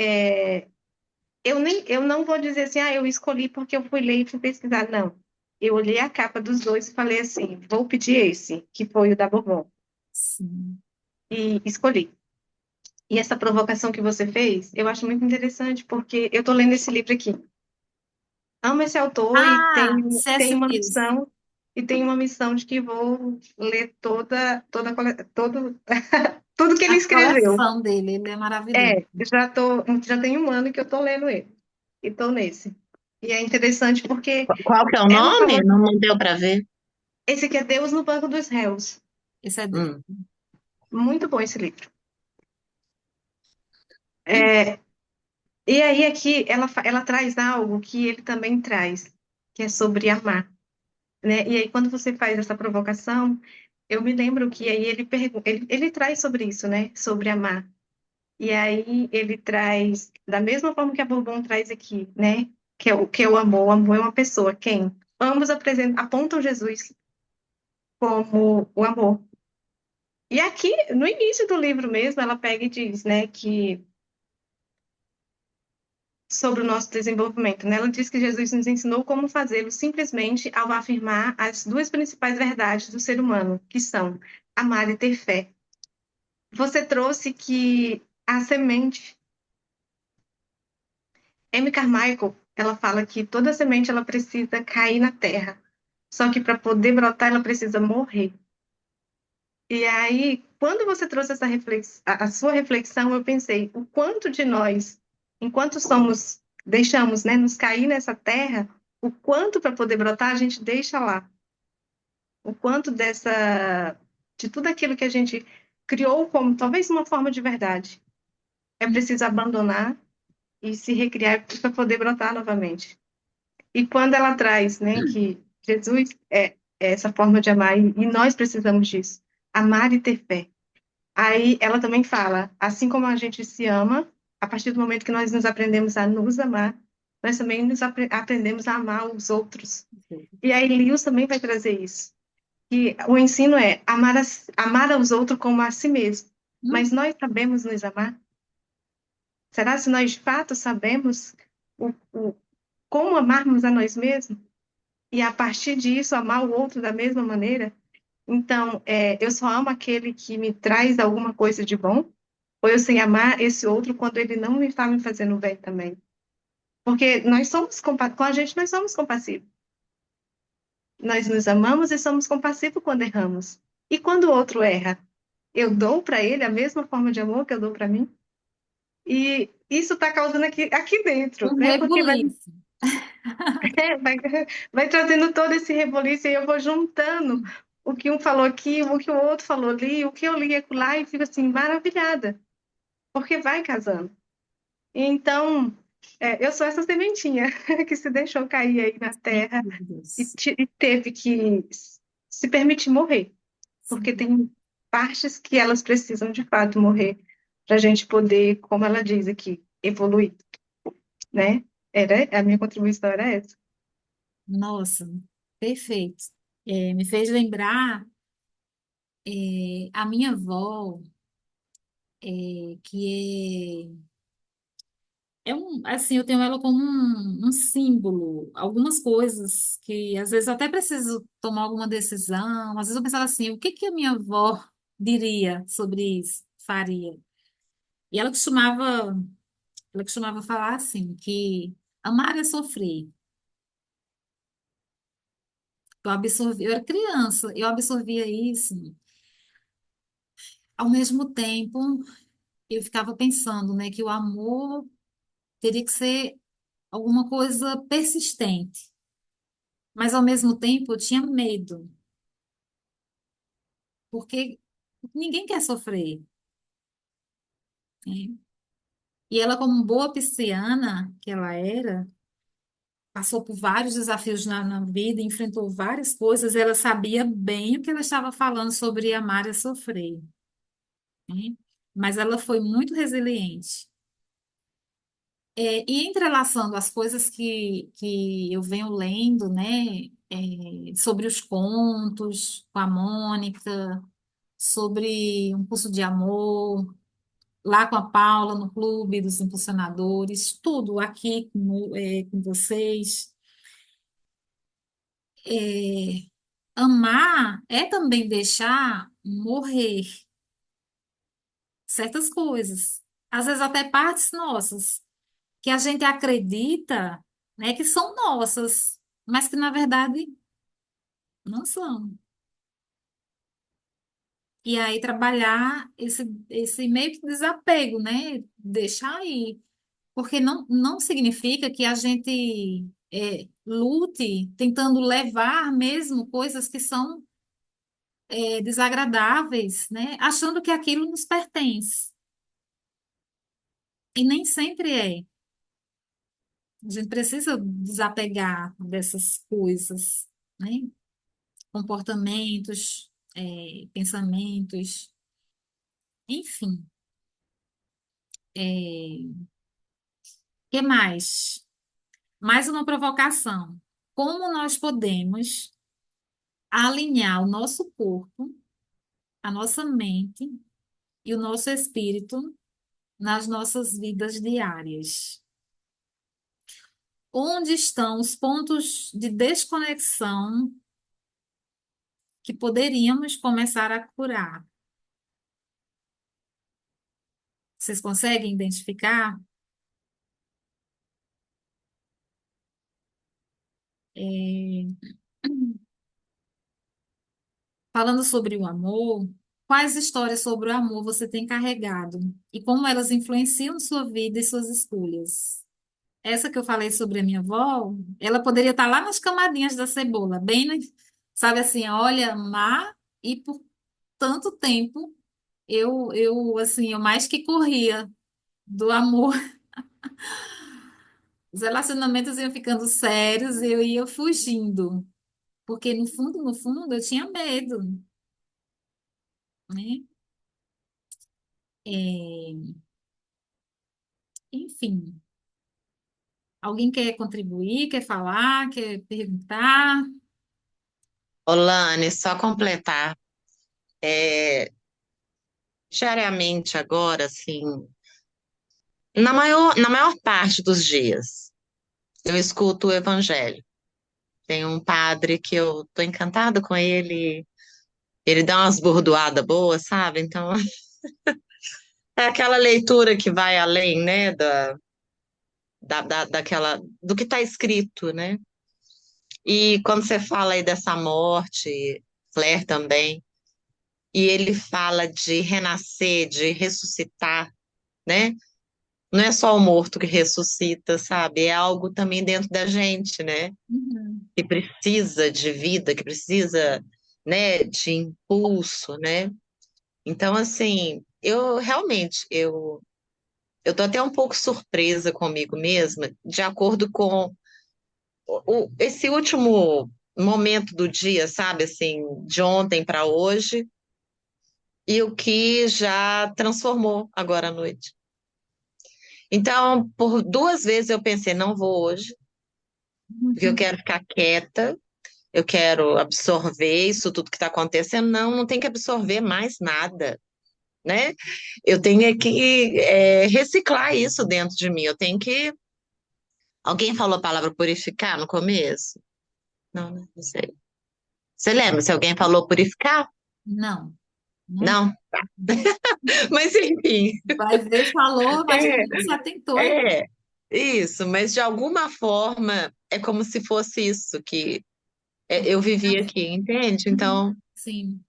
[SPEAKER 3] eu não vou dizer assim, eu escolhi porque eu fui ler e fui pesquisar. Não. Eu olhei a capa dos dois e falei assim, vou pedir esse, que foi o da Bourbon.
[SPEAKER 1] Sim.
[SPEAKER 3] E escolhi. E essa provocação que você fez, eu acho muito interessante, porque eu tô lendo esse livro aqui. Amo esse autor e
[SPEAKER 1] Ah,
[SPEAKER 3] tem
[SPEAKER 1] C.S.
[SPEAKER 3] uma
[SPEAKER 1] Lewis.
[SPEAKER 3] missão, de que vou ler tudo que ele
[SPEAKER 1] A
[SPEAKER 3] escreveu.
[SPEAKER 1] coleção dele, ele é maravilhoso.
[SPEAKER 3] Já tem um ano que eu tô lendo ele. E tô nesse. E é interessante porque
[SPEAKER 2] Qual que é o
[SPEAKER 3] ela
[SPEAKER 2] nome?
[SPEAKER 3] falou,
[SPEAKER 2] Não deu para ver.
[SPEAKER 3] esse aqui é Deus no Banco dos Réus.
[SPEAKER 1] Esse é dele.
[SPEAKER 2] Hum.
[SPEAKER 3] Muito bom esse livro. E aí aqui ela traz algo que ele também traz, que é sobre amar, né? E aí quando você faz essa provocação, eu me lembro que aí ele traz sobre isso, né? Sobre amar. E aí ele traz, da mesma forma que a Bourbon traz aqui, né? Que é o amor. O amor é uma pessoa. Quem? Ambos apontam Jesus como o amor. E aqui, no início do livro mesmo, ela pega e diz, né, que sobre o nosso desenvolvimento, né? Ela diz que Jesus nos ensinou como fazê-lo simplesmente ao afirmar as duas principais verdades do ser humano, que são amar e ter fé. Você trouxe que a semente, Amy Carmichael, ela fala que toda semente ela precisa cair na terra. Só que para poder brotar, ela precisa morrer. E aí, quando você trouxe essa a sua reflexão, eu pensei, o quanto de nós, enquanto deixamos, né, nos cair nessa terra, o quanto para poder brotar a gente deixa lá. O quanto de tudo aquilo que a gente criou como talvez uma forma de verdade. É preciso abandonar e se recriar para poder brotar novamente. E quando ela traz, né, que Jesus é essa forma de amar e nós precisamos disso, amar e ter fé. Aí ela também fala, assim como a gente se ama, a partir do momento que nós nos aprendemos a nos amar, nós também aprendemos a amar os outros. E aí Lewis também vai trazer isso. Que o ensino é amar aos outros como a si mesmo.
[SPEAKER 1] Hum,
[SPEAKER 3] Mas nós sabemos nos amar? Será se nós de fato sabemos o como amarmos a nós mesmos? E a partir disso amar o outro da mesma maneira? Então, eu só amo aquele que me traz alguma coisa de bom? Ou eu sei amar esse outro quando ele não me está me fazendo bem também? Porque com a gente nós somos compassivos. Nós nos amamos e somos compassivos quando erramos. E quando o outro erra, eu dou para ele a mesma forma de amor que eu dou para mim? E isso está causando aqui dentro,
[SPEAKER 1] um
[SPEAKER 3] né? Porque
[SPEAKER 1] rebuliço.
[SPEAKER 3] vai, vai trazendo todo esse reboliço e eu vou juntando o que um falou aqui, o que o outro falou ali, o que eu li lá e fico assim, maravilhada, porque vai casando. Então, Eu sou essa sementinha que se deixou cair aí na
[SPEAKER 1] Sem
[SPEAKER 3] terra
[SPEAKER 1] dúvidas.
[SPEAKER 3] e teve que se permitir morrer, porque
[SPEAKER 1] Sim.
[SPEAKER 3] tem partes que elas precisam de fato morrer para a gente poder, como ela diz aqui, evoluir, né? A minha contribuição era essa.
[SPEAKER 1] Nossa, perfeito. Me fez lembrar, a minha avó, que assim, eu tenho ela como um símbolo. Algumas coisas que às vezes eu até preciso tomar alguma decisão. Às vezes eu pensava assim, o que que a minha avó diria sobre isso, faria? E ela costumava falar assim, que amar é sofrer. Eu era criança, eu absorvia isso. Ao mesmo tempo, eu ficava pensando, né, que o amor teria que ser alguma coisa persistente. Mas ao mesmo tempo, eu tinha medo, porque ninguém quer sofrer, né? E ela, como boa pisciana que ela era, passou por vários desafios na vida, enfrentou várias coisas, ela sabia bem o que ela estava falando sobre amar e sofrer, né? Mas ela foi muito resiliente. E entrelaçando as coisas que eu venho lendo, né, sobre os contos com a Mônica, sobre um curso de amor, lá com a Paula, no Clube dos Impulsionadores, tudo aqui com vocês. É, amar é também deixar morrer certas coisas, às vezes até partes nossas, que a gente acredita, né, que são nossas, mas que na verdade não são. E aí trabalhar esse meio que desapego, né? Deixar aí. Porque não significa que a gente lute tentando levar mesmo coisas que são desagradáveis, né? Achando que aquilo nos pertence. E nem sempre é. A gente precisa desapegar dessas coisas, né? Comportamentos, pensamentos, enfim. Que mais? Mais uma provocação. Como nós podemos alinhar o nosso corpo, a nossa mente e o nosso espírito nas nossas vidas diárias? Onde estão os pontos de desconexão que poderíamos começar a curar? Vocês conseguem identificar? É, Falando sobre o amor, quais histórias sobre o amor você tem carregado e como elas influenciam sua vida e suas escolhas? Essa que eu falei sobre a minha avó, ela poderia estar lá nas camadinhas da cebola, bem, sabe assim, olha, amar e por tanto tempo assim, eu mais que corria do amor. Os relacionamentos iam ficando sérios e eu ia fugindo, porque no fundo, eu tinha medo, né? É, enfim, alguém quer contribuir, quer falar, quer perguntar?
[SPEAKER 2] Olane, só completar. É, diariamente agora, assim, na maior parte dos dias, eu escuto o evangelho. Tem um padre que eu tô encantada com ele, ele dá umas bordoadas boas, sabe? Então, é aquela leitura que vai além, né, daquela, do que está escrito, né? E quando você fala aí dessa morte, Claire também, e ele fala de renascer, de ressuscitar, né? Não é só o morto que ressuscita, sabe? É algo também dentro da gente, né?
[SPEAKER 1] Uhum.
[SPEAKER 2] Que precisa de vida, que precisa, né, de impulso, né? Então, assim, eu realmente, eu tô até um pouco surpresa comigo mesma, de acordo com esse último momento do dia, sabe? Assim, de ontem para hoje, e o que já transformou agora à noite. Então, por duas vezes eu pensei, não vou hoje, porque eu
[SPEAKER 1] Uhum.
[SPEAKER 2] quero ficar quieta, eu quero absorver isso tudo que está acontecendo. Não, não tem que absorver mais nada, né? Eu tenho é que reciclar isso dentro de mim. Eu tenho que. Alguém falou a palavra purificar no começo? Não, né? Não sei. Você lembra se alguém falou purificar?
[SPEAKER 1] Não, não.
[SPEAKER 2] Não. Mas enfim,
[SPEAKER 1] Vai ver, falou, mas
[SPEAKER 2] é,
[SPEAKER 1] não se atentou. Hein?
[SPEAKER 2] é isso. Mas de alguma forma é como se fosse isso que eu vivi aqui, entende?
[SPEAKER 1] Uhum.
[SPEAKER 2] Então,
[SPEAKER 1] Sim,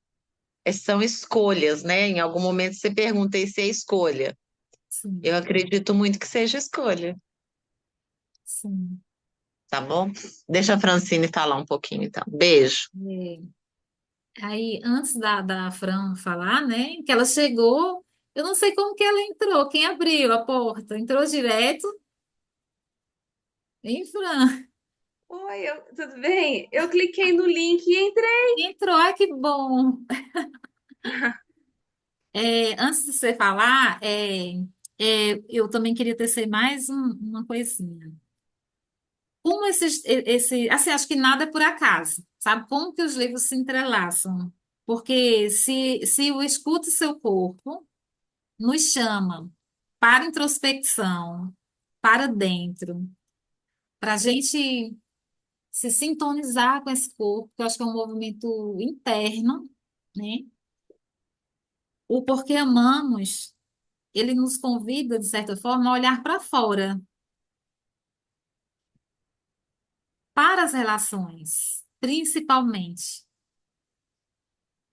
[SPEAKER 2] são escolhas, né? Em algum momento você pergunta se é escolha.
[SPEAKER 1] sim,
[SPEAKER 2] Eu acredito muito que seja escolha,
[SPEAKER 1] sim.
[SPEAKER 2] tá bom? Deixa a Francine falar um pouquinho, então. Beijo.
[SPEAKER 1] É. Aí, antes da Fran falar, né, que ela chegou, eu não sei como que ela entrou, quem abriu a porta? Entrou direto, hein, Fran?
[SPEAKER 4] Oi, tudo bem? Eu cliquei no link e entrei.
[SPEAKER 1] Entrou, ai que bom. Antes de você falar, eu também queria tecer mais uma coisinha. Como assim, acho que nada é por acaso, sabe? Como que os livros se entrelaçam? Porque se o Escute Seu Corpo nos chama para introspecção, para dentro, para a gente se sintonizar com esse corpo, que eu acho que é um movimento interno, né? O Porquê Amamos, ele nos convida, de certa forma, a olhar para fora, para as relações, principalmente.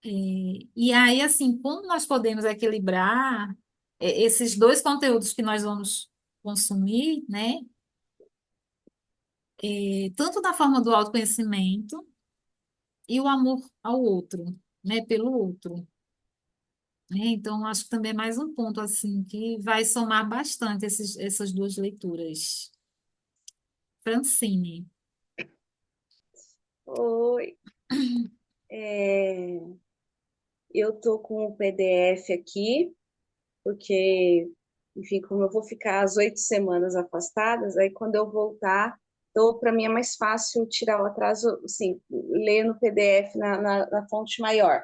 [SPEAKER 1] E aí, assim, como nós podemos equilibrar esses dois conteúdos que nós vamos consumir, né? Tanto na forma do autoconhecimento e o amor ao outro, né? Pelo outro, né? Então, acho que também é mais um ponto, assim, que vai somar bastante essas duas leituras. Francine.
[SPEAKER 4] Oi. É, eu tô com o PDF aqui, porque, enfim, como eu vou ficar as 8 semanas afastadas, aí quando eu voltar, então para mim é mais fácil tirar o atraso, assim, ler no PDF na fonte maior.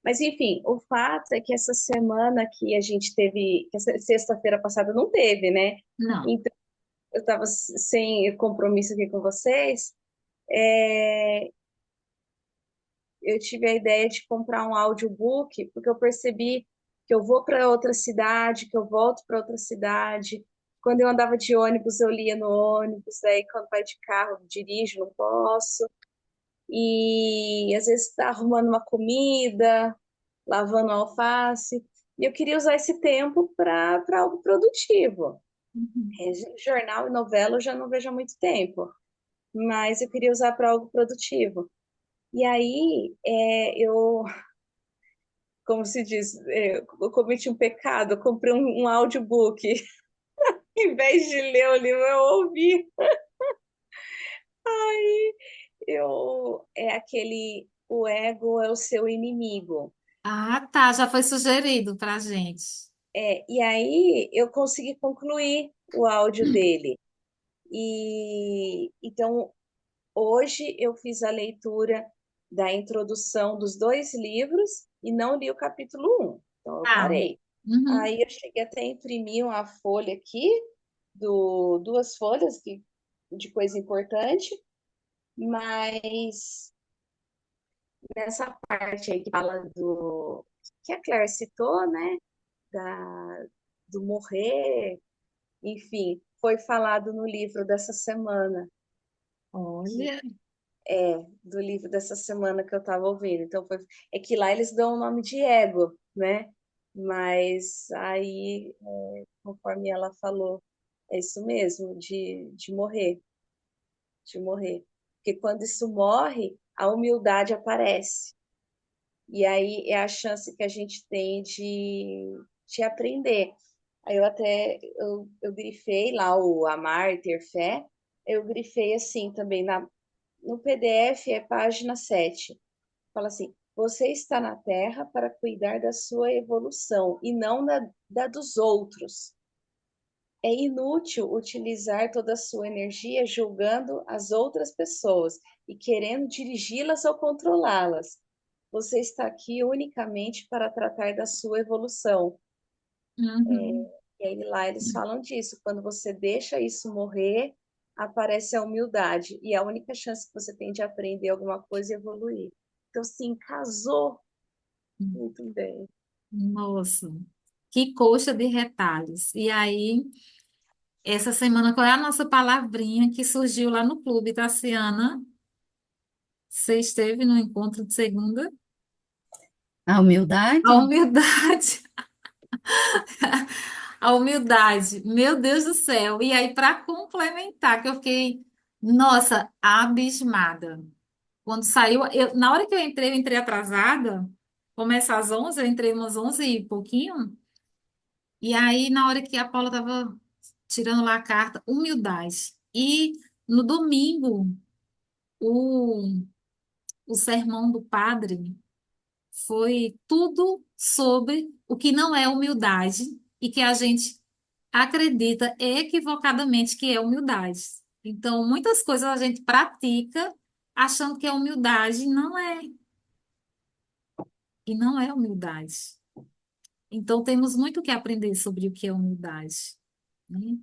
[SPEAKER 4] Mas, enfim, o fato é que essa semana que a gente teve, que essa sexta-feira passada não teve, né?
[SPEAKER 1] Não.
[SPEAKER 4] Então, eu estava sem compromisso aqui com vocês. É, eu tive a ideia de comprar um audiobook, porque eu percebi que eu vou para outra cidade, que eu volto para outra cidade. Quando eu andava de ônibus, eu lia no ônibus, daí quando vai de carro, eu dirijo, não posso. E às vezes está arrumando uma comida, lavando alface. E eu queria usar esse tempo para algo produtivo.
[SPEAKER 1] Uhum.
[SPEAKER 4] Jornal e novela eu já não vejo há muito tempo, mas eu queria usar para algo produtivo. E aí, como se diz, eu cometi um pecado, eu comprei um audiobook. Em vez de ler o livro, eu ouvi. É aquele, o ego é o seu inimigo.
[SPEAKER 1] Ah, tá, já foi sugerido para a gente.
[SPEAKER 4] E aí eu consegui concluir o áudio dele. E então hoje eu fiz a leitura da introdução dos dois livros e não li o capítulo um. Então eu
[SPEAKER 1] Tá.
[SPEAKER 4] parei.
[SPEAKER 1] Uhum.
[SPEAKER 4] Aí eu cheguei até a imprimir uma folha aqui, duas folhas de coisa importante, mas nessa parte aí que fala que a Claire citou, né? Da, do morrer, enfim, foi falado no livro dessa semana, que
[SPEAKER 1] Olha.
[SPEAKER 4] do livro dessa semana que eu estava ouvindo. Então é que lá eles dão o nome de ego, né? Mas aí, conforme ela falou, é isso mesmo, de morrer, de morrer. Porque quando isso morre, a humildade aparece. E aí é a chance que a gente tem de aprender. Aí eu até eu grifei lá o amar e ter fé. Eu grifei assim também no PDF é página 7. Fala assim: você está na Terra para cuidar da sua evolução e não da dos outros. É inútil utilizar toda a sua energia julgando as outras pessoas e querendo dirigi-las ou controlá-las. Você está aqui unicamente para tratar da sua evolução.
[SPEAKER 1] Uhum.
[SPEAKER 4] E aí lá eles falam disso. Quando você deixa isso morrer, aparece a humildade. E é a única chance que você tem de aprender alguma coisa e evoluir. Então, sim, casou muito bem.
[SPEAKER 1] Nossa, que coxa de retalhos. E aí, essa semana, qual é a nossa palavrinha que surgiu lá no clube, Tassiana? Você esteve no encontro de segunda?
[SPEAKER 5] A
[SPEAKER 1] A
[SPEAKER 5] humildade?
[SPEAKER 1] humildade. A humildade. Meu Deus do céu. E aí, para complementar, que eu fiquei, nossa, abismada. Quando saiu, na hora que eu entrei atrasada. Começa às 11, eu entrei umas 11 e pouquinho. E aí, na hora que a Paula estava tirando lá a carta, humildade. E no domingo, o, o sermão do padre foi tudo sobre o que não é humildade e que a gente acredita equivocadamente que é humildade. Então, muitas coisas a gente pratica achando que é humildade, e não é. E não é humildade. Então, temos muito que aprender sobre o que é humildade, né?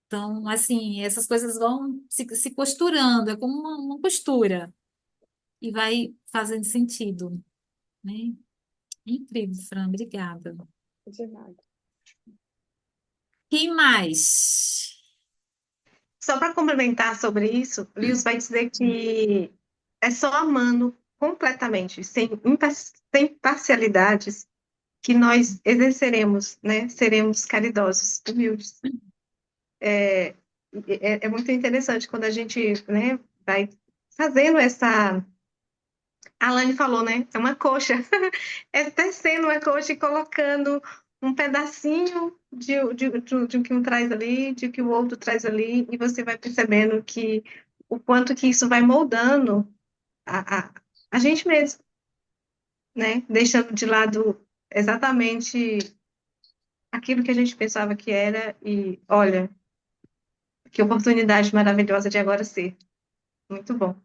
[SPEAKER 1] Então, assim, essas coisas vão se costurando, é como uma costura, e vai fazendo sentido, né? Incrível, Fran, obrigada.
[SPEAKER 4] De nada.
[SPEAKER 1] Quem mais?
[SPEAKER 3] Só para complementar sobre isso, Lewis vai dizer que é só amando completamente, sem parcialidades, que nós exerceremos, né? Seremos caridosos, humildes. É, é muito interessante quando a gente, né, vai fazendo essa. A Alane falou, né? É uma coxa. É tecendo uma coxa e colocando um pedacinho de o que um traz ali, de o que o outro traz ali, e você vai percebendo que o quanto que isso vai moldando a gente mesmo, né? Deixando de lado exatamente aquilo que a gente pensava que era, e olha, que oportunidade maravilhosa de agora ser. Muito bom.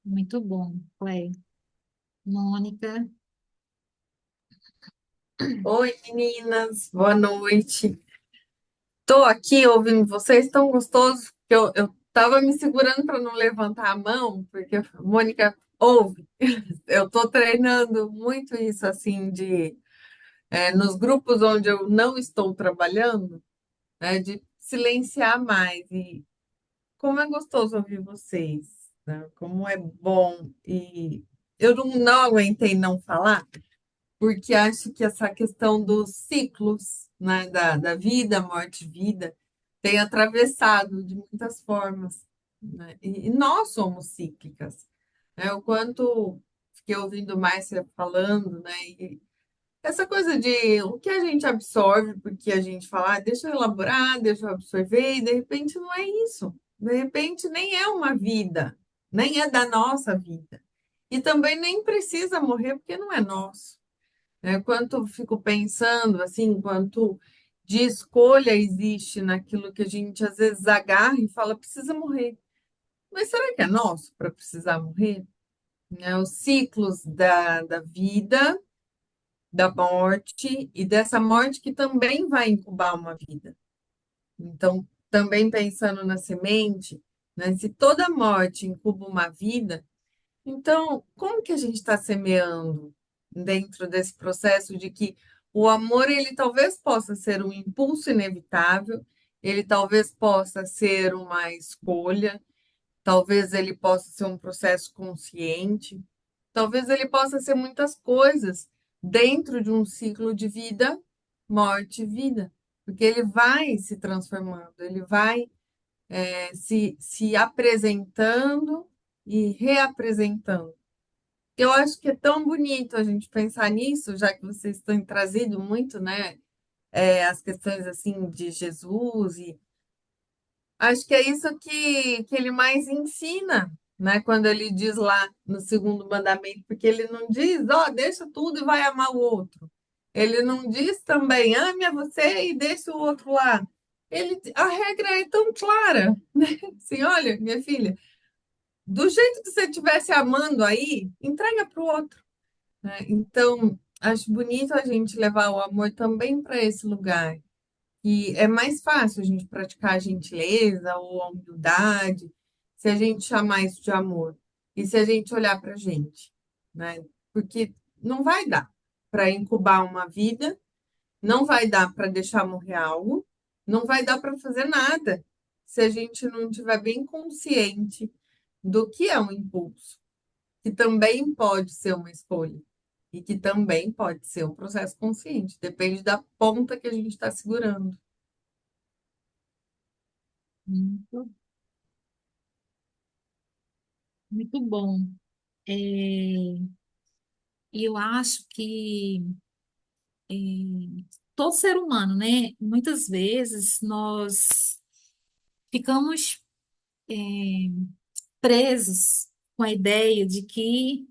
[SPEAKER 1] Muito bom, Cleia. Mônica,
[SPEAKER 6] Oi, meninas, boa noite. Tô aqui ouvindo vocês, tão gostoso que eu tava me segurando para não levantar a mão, porque Mônica ouve. Eu tô treinando muito isso assim nos grupos onde eu não estou trabalhando, né, de silenciar mais. E como é gostoso ouvir vocês, né? Como é bom. E eu não aguentei não falar porque acho que essa questão dos ciclos, né, da vida, morte e vida, tem atravessado de muitas formas, né? E nós somos cíclicas, né? O quanto fiquei ouvindo mais você falando, né? E essa coisa de o que a gente absorve, porque a gente fala, deixa eu elaborar, deixa eu absorver, e de repente não é isso. De repente nem é uma vida, nem é da nossa vida. E também nem precisa morrer porque não é nosso, né? Quanto eu fico pensando, assim, quanto de escolha existe naquilo que a gente às vezes agarra e fala, precisa morrer. Mas será que é nosso para precisar morrer? Né? Os ciclos da vida, da morte e dessa morte que também vai incubar uma vida. Então, também pensando na semente, né? Se toda morte incuba uma vida, então, como que a gente está semeando dentro desse processo de que o amor, ele talvez possa ser um impulso inevitável, ele talvez possa ser uma escolha, talvez ele possa ser um processo consciente, talvez ele possa ser muitas coisas dentro de um ciclo de vida, morte e vida, porque ele vai se transformando, ele vai se apresentando e reapresentando. Eu acho que é tão bonito a gente pensar nisso, já que vocês têm trazido muito, né, as questões assim de Jesus e acho que é isso que ele mais ensina, né? Quando ele diz lá no segundo mandamento, porque ele não diz, ó, deixa tudo e vai amar o outro. Ele não diz também, ame a você e deixa o outro lá. A regra é tão clara, né? Assim, olha, minha filha, do jeito que você estivesse amando aí, entrega para o outro, né? Então, acho bonito a gente levar o amor também para esse lugar. E é mais fácil a gente praticar a gentileza ou a humildade se a gente chamar isso de amor e se a gente olhar para a gente, né? Porque não vai dar para incubar uma vida, não vai dar para deixar morrer algo, não vai dar para fazer nada se a gente não estiver bem consciente do que é um impulso, que também pode ser uma escolha e que também pode ser um processo consciente, depende da ponta que a gente está segurando.
[SPEAKER 1] Muito, muito bom. É, e eu acho que é, todo ser humano, né? Muitas vezes nós ficamos é, presos com a ideia de que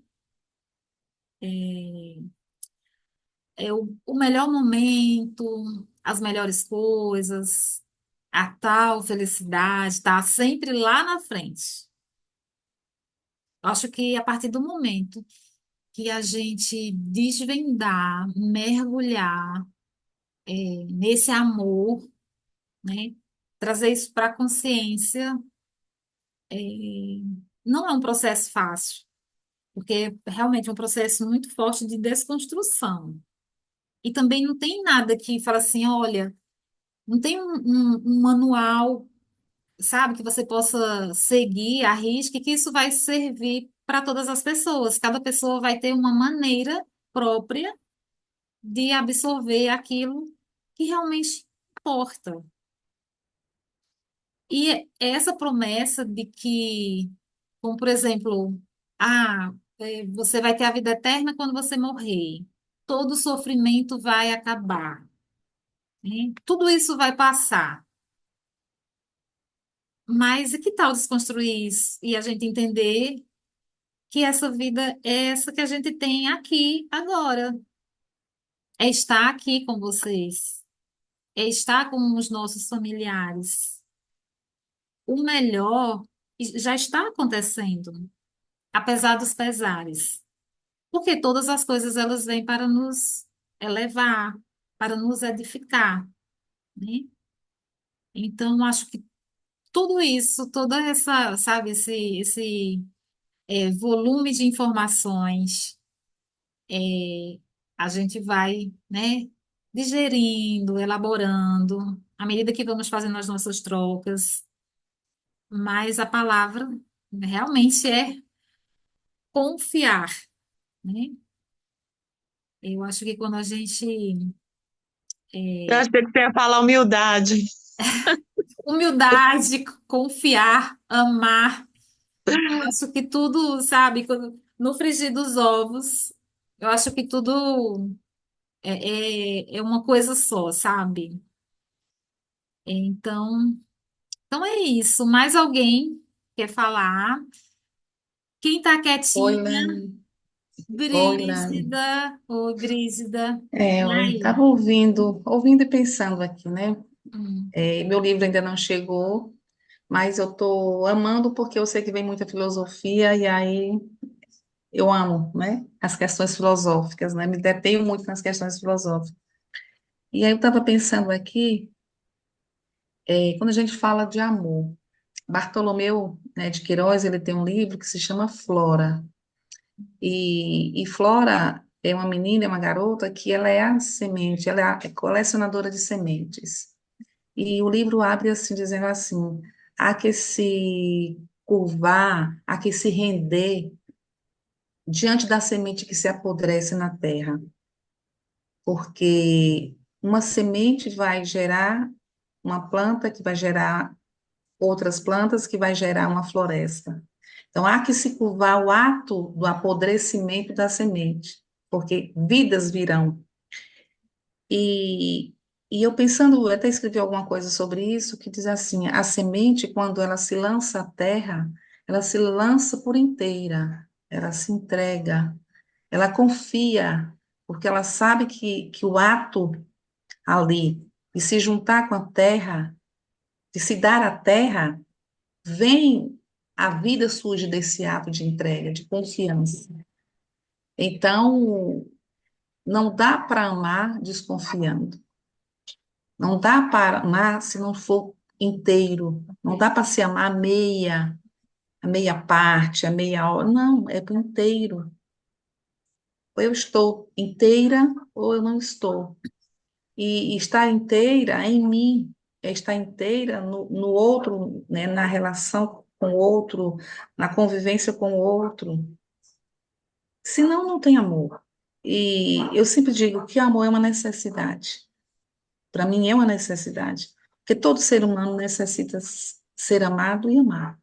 [SPEAKER 1] é o melhor momento, as melhores coisas, a tal felicidade está sempre lá na frente. Eu acho que a partir do momento que a gente desvendar, mergulhar nesse amor, né? Trazer isso para a consciência, não é um processo fácil, porque realmente é um processo muito forte de desconstrução. E também não tem nada que fala assim, olha, não tem um manual, sabe, que você possa seguir, arrisque, que isso vai servir para todas as pessoas. Cada pessoa vai ter uma maneira própria de absorver aquilo que realmente importa. E essa promessa de que, como por exemplo, você vai ter a vida eterna quando você morrer, todo sofrimento vai acabar, né? Tudo isso vai passar. Mas e que tal desconstruir isso e a gente entender que essa vida é essa que a gente tem aqui, agora? É estar aqui com vocês, é estar com os nossos familiares. O melhor já está acontecendo, apesar dos pesares. Porque todas as coisas elas vêm para nos elevar, para nos edificar, né? Então, acho que tudo isso, toda essa, sabe, esse volume de informações, é, a gente vai, né, digerindo, elaborando, à medida que vamos fazendo as nossas trocas, mas a palavra realmente é confiar, né? Eu acho que quando a gente
[SPEAKER 2] Eu
[SPEAKER 1] é,
[SPEAKER 2] achei que você ia falar humildade.
[SPEAKER 1] humildade, confiar, amar. Eu acho que tudo, sabe, no frigir dos ovos, eu acho que tudo é uma coisa só, sabe? Então, então é isso. Mais alguém quer falar? Quem tá
[SPEAKER 5] Oi,
[SPEAKER 1] quietinha?
[SPEAKER 5] Lani. Oi, Lani.
[SPEAKER 1] Brígida. Oi, Brígida.
[SPEAKER 5] É,
[SPEAKER 1] E
[SPEAKER 5] eu
[SPEAKER 1] aí?
[SPEAKER 5] estava ouvindo e pensando aqui, né?
[SPEAKER 1] Hum,
[SPEAKER 5] Meu livro ainda não chegou, mas eu estou amando porque eu sei que vem muita filosofia e aí eu amo, né? As questões filosóficas, né? Me detenho muito nas questões filosóficas. E aí eu estava pensando aqui, quando a gente fala de amor, Bartolomeu, né, de Queiroz, ele tem um livro que se chama Flora. E Flora é uma menina, é uma garota que ela é a semente, ela é a colecionadora de sementes. E o livro abre assim, dizendo assim: há que se curvar, há que se render diante da semente que se apodrece na terra, porque uma semente vai gerar uma planta que vai gerar outras plantas que vai gerar uma floresta. Então, há que se curvar o ato do apodrecimento da semente, porque vidas virão. E E eu pensando, eu até escrevi alguma coisa sobre isso, que diz assim, a semente, quando ela se lança à terra, ela se lança por inteira, ela se entrega, ela confia, porque ela sabe que o ato ali de se juntar com a terra, de se dar à terra, vem, a vida surge desse ato de entrega, de confiança. Então, não dá para amar desconfiando. Não dá para amar se não for inteiro. Não dá para se amar a meia parte, a meia hora. Não, é por inteiro. Ou eu estou inteira ou eu não estou. E estar inteira é em mim, é estar inteira no outro, né, na relação com o outro, na convivência com o outro. Senão, não tem amor. E eu sempre digo que amor é uma necessidade. Para mim, é uma necessidade. Porque todo ser humano necessita ser amado e amar,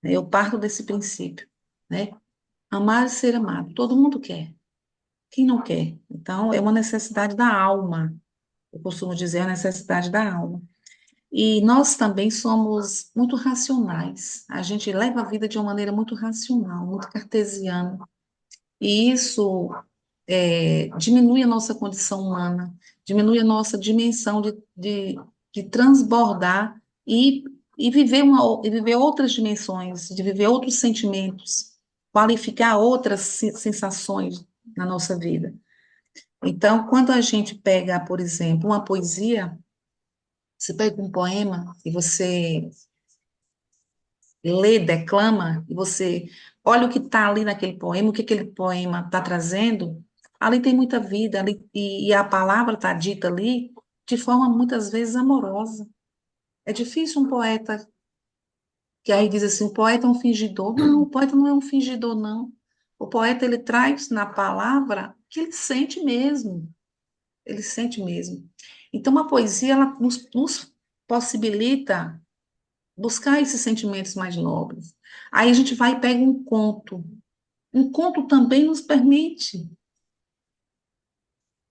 [SPEAKER 5] né? Eu parto desse princípio, né? Amar e ser amado. Todo mundo quer. Quem não quer? Então, é uma necessidade da alma. Eu costumo dizer, é a necessidade da alma. E nós também somos muito racionais. A gente leva a vida de uma maneira muito racional, muito cartesiana. E isso diminui a nossa condição humana, diminui a nossa dimensão de transbordar e viver e viver outras dimensões, de viver outros sentimentos, qualificar outras sensações na nossa vida. Então, quando a gente pega, por exemplo, uma poesia, você pega um poema e você lê, declama, e você olha o que está ali naquele poema, o que aquele poema está trazendo, ali tem muita vida, ali, e a palavra está dita ali de forma muitas vezes amorosa. É difícil um poeta que aí diz assim, o poeta é um fingidor. Não, o poeta não é um fingidor, não. O poeta, ele traz na palavra o que ele sente mesmo. Ele sente mesmo. Então, a poesia, ela nos possibilita buscar esses sentimentos mais nobres. Aí a gente vai e pega um conto. Um conto também nos permite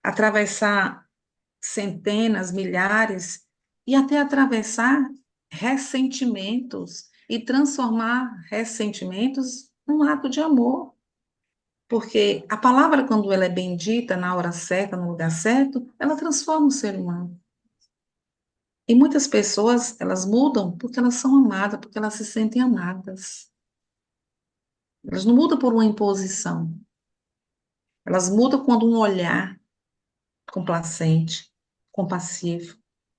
[SPEAKER 5] atravessar centenas, milhares e até atravessar ressentimentos e transformar ressentimentos num ato de amor. Porque a palavra, quando ela é bendita na hora certa, no lugar certo, ela transforma o ser humano. E muitas pessoas, elas mudam porque elas são amadas, porque elas se sentem amadas. Elas não mudam por uma imposição. Elas mudam quando um olhar complacente, compassivo,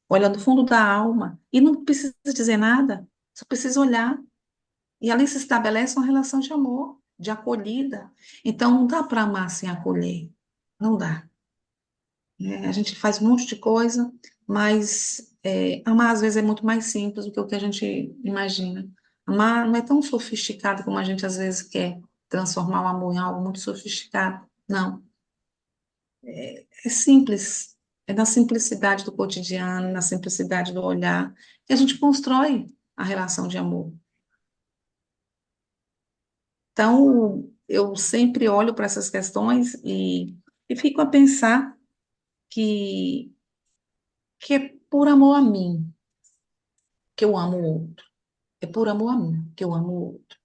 [SPEAKER 5] olha no fundo da alma e não precisa dizer nada, só precisa olhar. E ali se estabelece uma relação de amor, de acolhida. Então, não dá para amar sem acolher. Não dá. A gente faz um monte de coisa, mas amar às vezes é muito mais simples do que o que a gente imagina. Amar não é tão sofisticado como a gente às vezes quer transformar o amor em algo muito sofisticado. Não. É simples. É na simplicidade do cotidiano, na simplicidade do olhar, que a gente constrói a relação de amor. Então, eu sempre olho para essas questões e fico a pensar que, que é por amor a mim que eu amo o outro. É por amor a mim que eu amo o outro.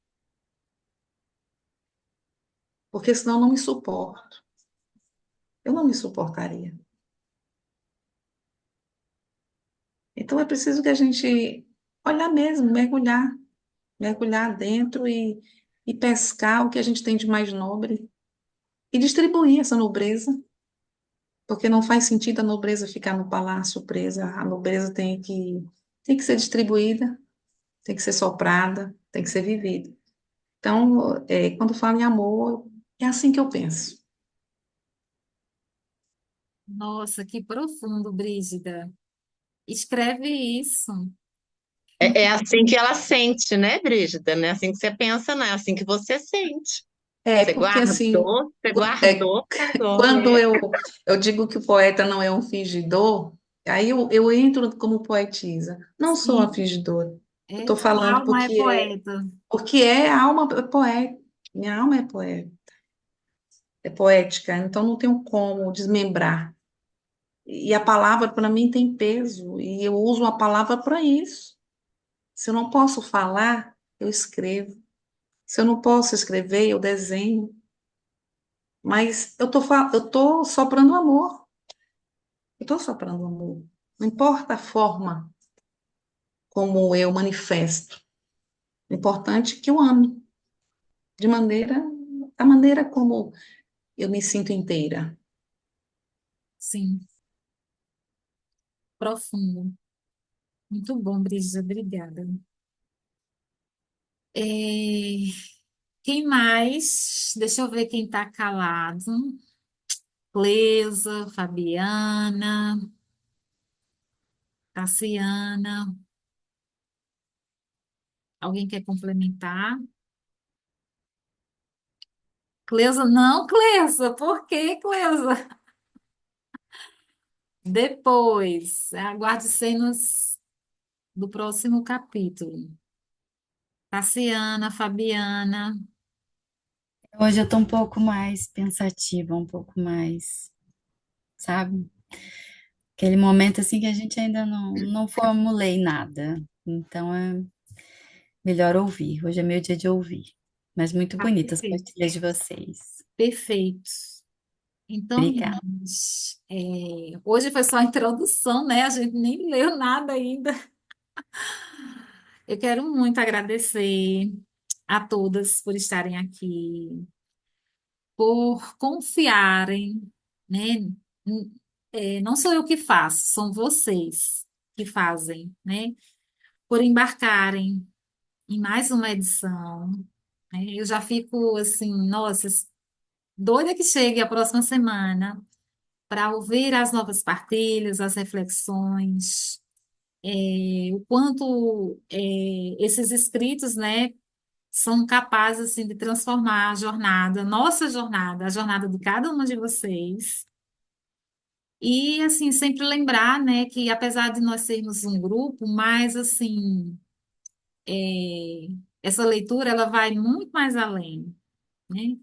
[SPEAKER 5] Porque senão eu não me suporto. Eu não me suportaria. Então é preciso que a gente olhar mesmo, mergulhar dentro e pescar o que a gente tem de mais nobre e distribuir essa nobreza, porque não faz sentido a nobreza ficar no palácio presa, a nobreza tem que ser distribuída, tem que ser soprada, tem que ser vivida. Então, quando falo em amor, é assim que eu penso.
[SPEAKER 1] Nossa, que profundo, Brígida. Escreve isso.
[SPEAKER 2] É assim que ela sente, né, Brígida? Não é assim que você pensa, não é assim que você sente.
[SPEAKER 5] É, porque assim,
[SPEAKER 2] Você
[SPEAKER 5] é,
[SPEAKER 2] guardou, guardou.
[SPEAKER 5] quando eu digo que o poeta não é um fingidor, aí eu entro como poetisa. Não sou uma
[SPEAKER 1] Sim,
[SPEAKER 5] fingidora. Eu
[SPEAKER 1] é,
[SPEAKER 5] estou
[SPEAKER 1] sua
[SPEAKER 5] falando
[SPEAKER 1] alma é poeta.
[SPEAKER 5] a alma é poeta. Minha alma é poeta, é poética, então não tenho como desmembrar. E a palavra para mim tem peso, e eu uso a palavra para isso. Se eu não posso falar, eu escrevo. Se eu não posso escrever, eu desenho. Mas eu tô soprando amor. Eu estou soprando amor. Não importa a forma como eu manifesto. O importante é que eu ame, de maneira, da maneira como eu me sinto inteira.
[SPEAKER 1] Sim, profundo. Muito bom, Brisa, obrigada. É, quem mais? Deixa eu ver quem está calado. Cleusa, Fabiana, Tassiana. Alguém quer complementar? Cleusa, não, Cleusa, por que, Cleusa? Depois, aguarde cenas do próximo capítulo. Tassiana, Fabiana.
[SPEAKER 7] Hoje eu tô um pouco mais pensativa, um pouco mais, sabe? Aquele momento assim que a gente ainda não formulei nada. Então é melhor ouvir. Hoje é meu dia de ouvir. Mas muito
[SPEAKER 1] Ah,
[SPEAKER 7] bonitas as
[SPEAKER 1] perfeito.
[SPEAKER 7] partilhas de vocês.
[SPEAKER 1] Perfeito. Então,
[SPEAKER 7] Obrigada.
[SPEAKER 1] meninas, hoje foi só a introdução, né? A gente nem leu nada ainda. Eu quero muito agradecer a todas por estarem aqui, por confiarem, né? Não sou eu que faço, são vocês que fazem, né? Por embarcarem em mais uma edição, né? Eu já fico assim, nossa, doida que chegue a próxima semana para ouvir as novas partilhas, as reflexões, o quanto esses escritos, né, são capazes assim, de transformar a jornada, nossa jornada, a jornada de cada uma de vocês. E assim, sempre lembrar, né, que apesar de nós sermos um grupo, mas assim, é, essa leitura ela vai muito mais além, né?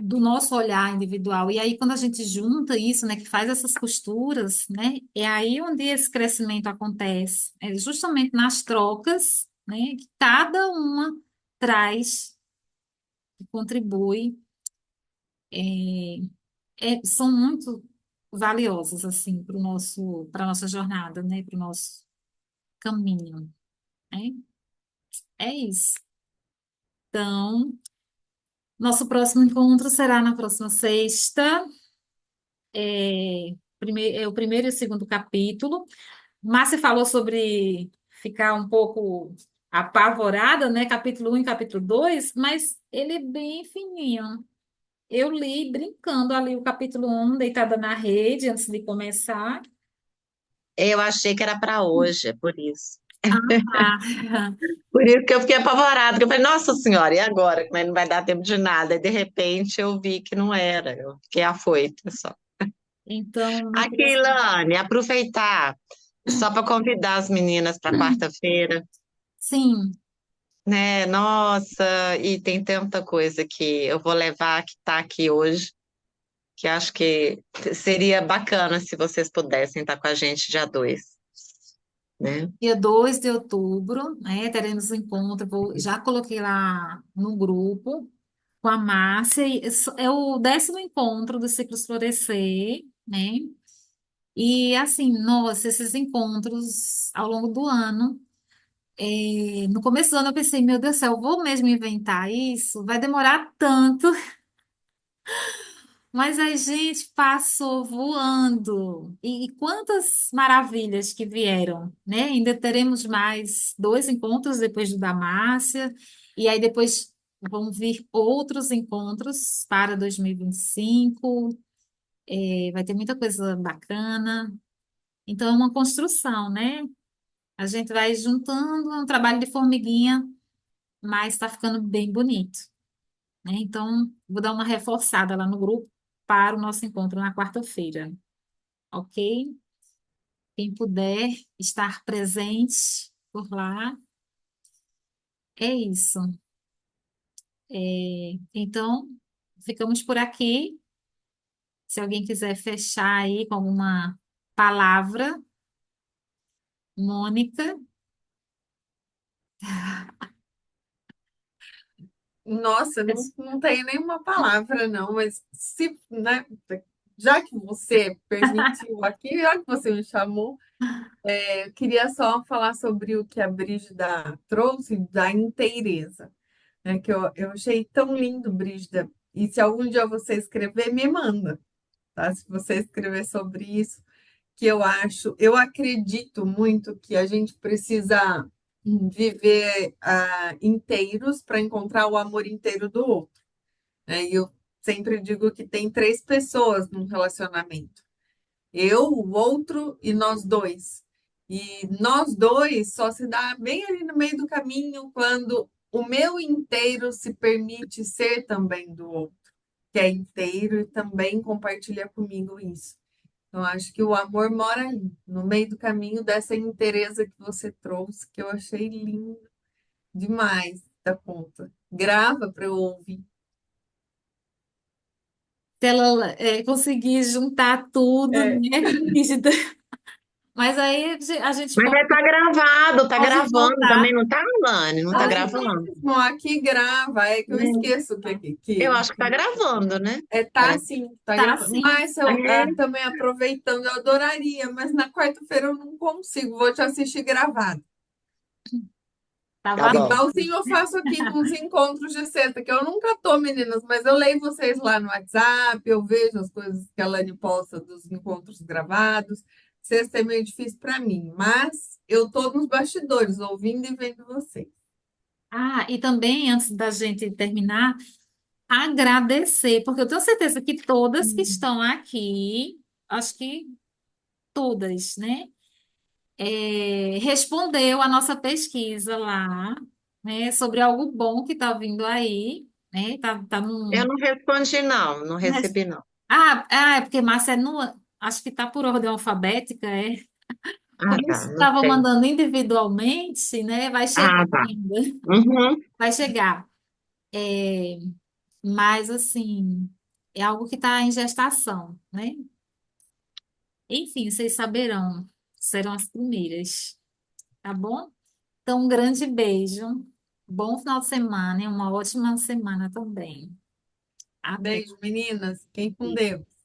[SPEAKER 1] Do nosso olhar individual. E aí, quando a gente junta isso, né, que faz essas costuras, né, é aí onde esse crescimento acontece. É justamente nas trocas, né, que cada uma traz, contribui, são muito valiosas, assim, para a nossa jornada, né, para o nosso caminho, né? É isso. Então, nosso próximo encontro será na próxima sexta. É o primeiro e o segundo capítulo. Márcia falou sobre ficar um pouco apavorada, né? Capítulo 1 e capítulo 2, mas ele é bem fininho. Eu li brincando ali o capítulo 1, deitada na rede, antes de começar.
[SPEAKER 2] Eu achei que era para hoje, é por isso.
[SPEAKER 1] Ah,
[SPEAKER 2] Por isso que eu fiquei apavorada, que eu falei, nossa senhora, e agora? Mas não vai dar tempo de nada. E de repente eu vi que não era, eu fiquei afoita só.
[SPEAKER 1] então, no
[SPEAKER 2] Aqui,
[SPEAKER 1] próximo...
[SPEAKER 2] Ilane, aproveitar, só para convidar as meninas para quarta-feira,
[SPEAKER 1] Sim,
[SPEAKER 2] né? Nossa, e tem tanta coisa que eu vou levar que está aqui hoje, que acho que seria bacana se vocês pudessem estar com a gente dia 2, né?
[SPEAKER 1] dia 2 de outubro, né? Teremos um encontro. Já coloquei lá no grupo com a Márcia. É o 10º encontro do Ciclos Florescer, né? E assim, nossa, esses encontros ao longo do ano. No começo do ano eu pensei, meu Deus do céu, eu vou mesmo inventar isso? Vai demorar tanto. Mas a gente passou voando. E quantas maravilhas que vieram, né? Ainda teremos mais 2 encontros depois do da Márcia. E aí depois vão vir outros encontros para 2025. Vai ter muita coisa bacana. Então é uma construção, né? A gente vai juntando, é um trabalho de formiguinha, mas está ficando bem bonito, né? Então, vou dar uma reforçada lá no grupo para o nosso encontro na quarta-feira, ok? Quem puder estar presente por lá, é isso. Então, ficamos por aqui. Se alguém quiser fechar aí com uma palavra, Mônica.
[SPEAKER 6] Nossa, não tenho nenhuma palavra, não, mas se, né, já que você permitiu aqui, já que você me chamou, eu queria só falar sobre o que a Brígida trouxe da inteireza, né, que eu achei tão lindo, Brígida. E se algum dia você escrever, me manda, tá? Se você escrever sobre isso, que eu acredito muito que a gente precisa viver inteiros para encontrar o amor inteiro do outro, né? E eu sempre digo que tem três pessoas num relacionamento: eu, o outro e nós dois. E nós dois só se dá bem ali no meio do caminho quando o meu inteiro se permite ser também do outro, que é inteiro e também compartilha comigo isso. Então, acho que o amor mora ali, no meio do caminho dessa inteireza que você trouxe, que eu achei lindo demais da conta. Grava para eu ouvir.
[SPEAKER 1] Se ela conseguir juntar tudo,
[SPEAKER 6] É.
[SPEAKER 1] né, Brígida? Mas aí a gente
[SPEAKER 2] Mas vai
[SPEAKER 1] pode,
[SPEAKER 2] estar gravado, tá
[SPEAKER 1] pode
[SPEAKER 2] gravando
[SPEAKER 1] voltar.
[SPEAKER 2] também, não tá, Alane? Não tá
[SPEAKER 6] Tá
[SPEAKER 2] gravando.
[SPEAKER 6] mesmo, aqui grava, é que eu esqueço
[SPEAKER 2] Eu acho que tá gravando, né?
[SPEAKER 6] tá
[SPEAKER 2] Parece.
[SPEAKER 6] sim, tá
[SPEAKER 1] Tá
[SPEAKER 6] gravando.
[SPEAKER 1] sim.
[SPEAKER 6] Mas eu também aproveitando, eu adoraria, mas na quarta-feira eu não consigo, vou te assistir gravado.
[SPEAKER 1] Tá
[SPEAKER 2] Tá
[SPEAKER 1] valendo.
[SPEAKER 2] bom.
[SPEAKER 6] Igualzinho eu faço aqui nos encontros de sexta, que eu nunca tô, meninas, mas eu leio vocês lá no WhatsApp, eu vejo as coisas que a Lani posta dos encontros gravados. Sexta é meio difícil para mim, mas eu tô nos bastidores, ouvindo e vendo vocês.
[SPEAKER 1] Ah, e também, antes da gente terminar, agradecer, porque eu tenho certeza que todas que estão aqui, acho que todas, né, respondeu a nossa pesquisa lá, né, sobre algo bom que está vindo aí, né, tá
[SPEAKER 2] Eu
[SPEAKER 1] num...
[SPEAKER 2] não respondi, não. Não recebi, não.
[SPEAKER 1] É porque Márcia é no... Acho que tá por ordem alfabética, é.
[SPEAKER 2] Ah,
[SPEAKER 1] Como
[SPEAKER 2] tá. Não
[SPEAKER 1] estavam
[SPEAKER 2] sei.
[SPEAKER 1] mandando individualmente, né, vai chegar
[SPEAKER 2] Ah, tá.
[SPEAKER 1] ainda,
[SPEAKER 2] Uhum.
[SPEAKER 1] vai chegar. É, mas, assim, é algo que está em gestação, né? Enfim, vocês saberão, serão as primeiras, tá bom? Então, um grande beijo, bom final de semana e uma ótima semana também. Até.
[SPEAKER 6] Beijo, meninas. Fiquem com Deus.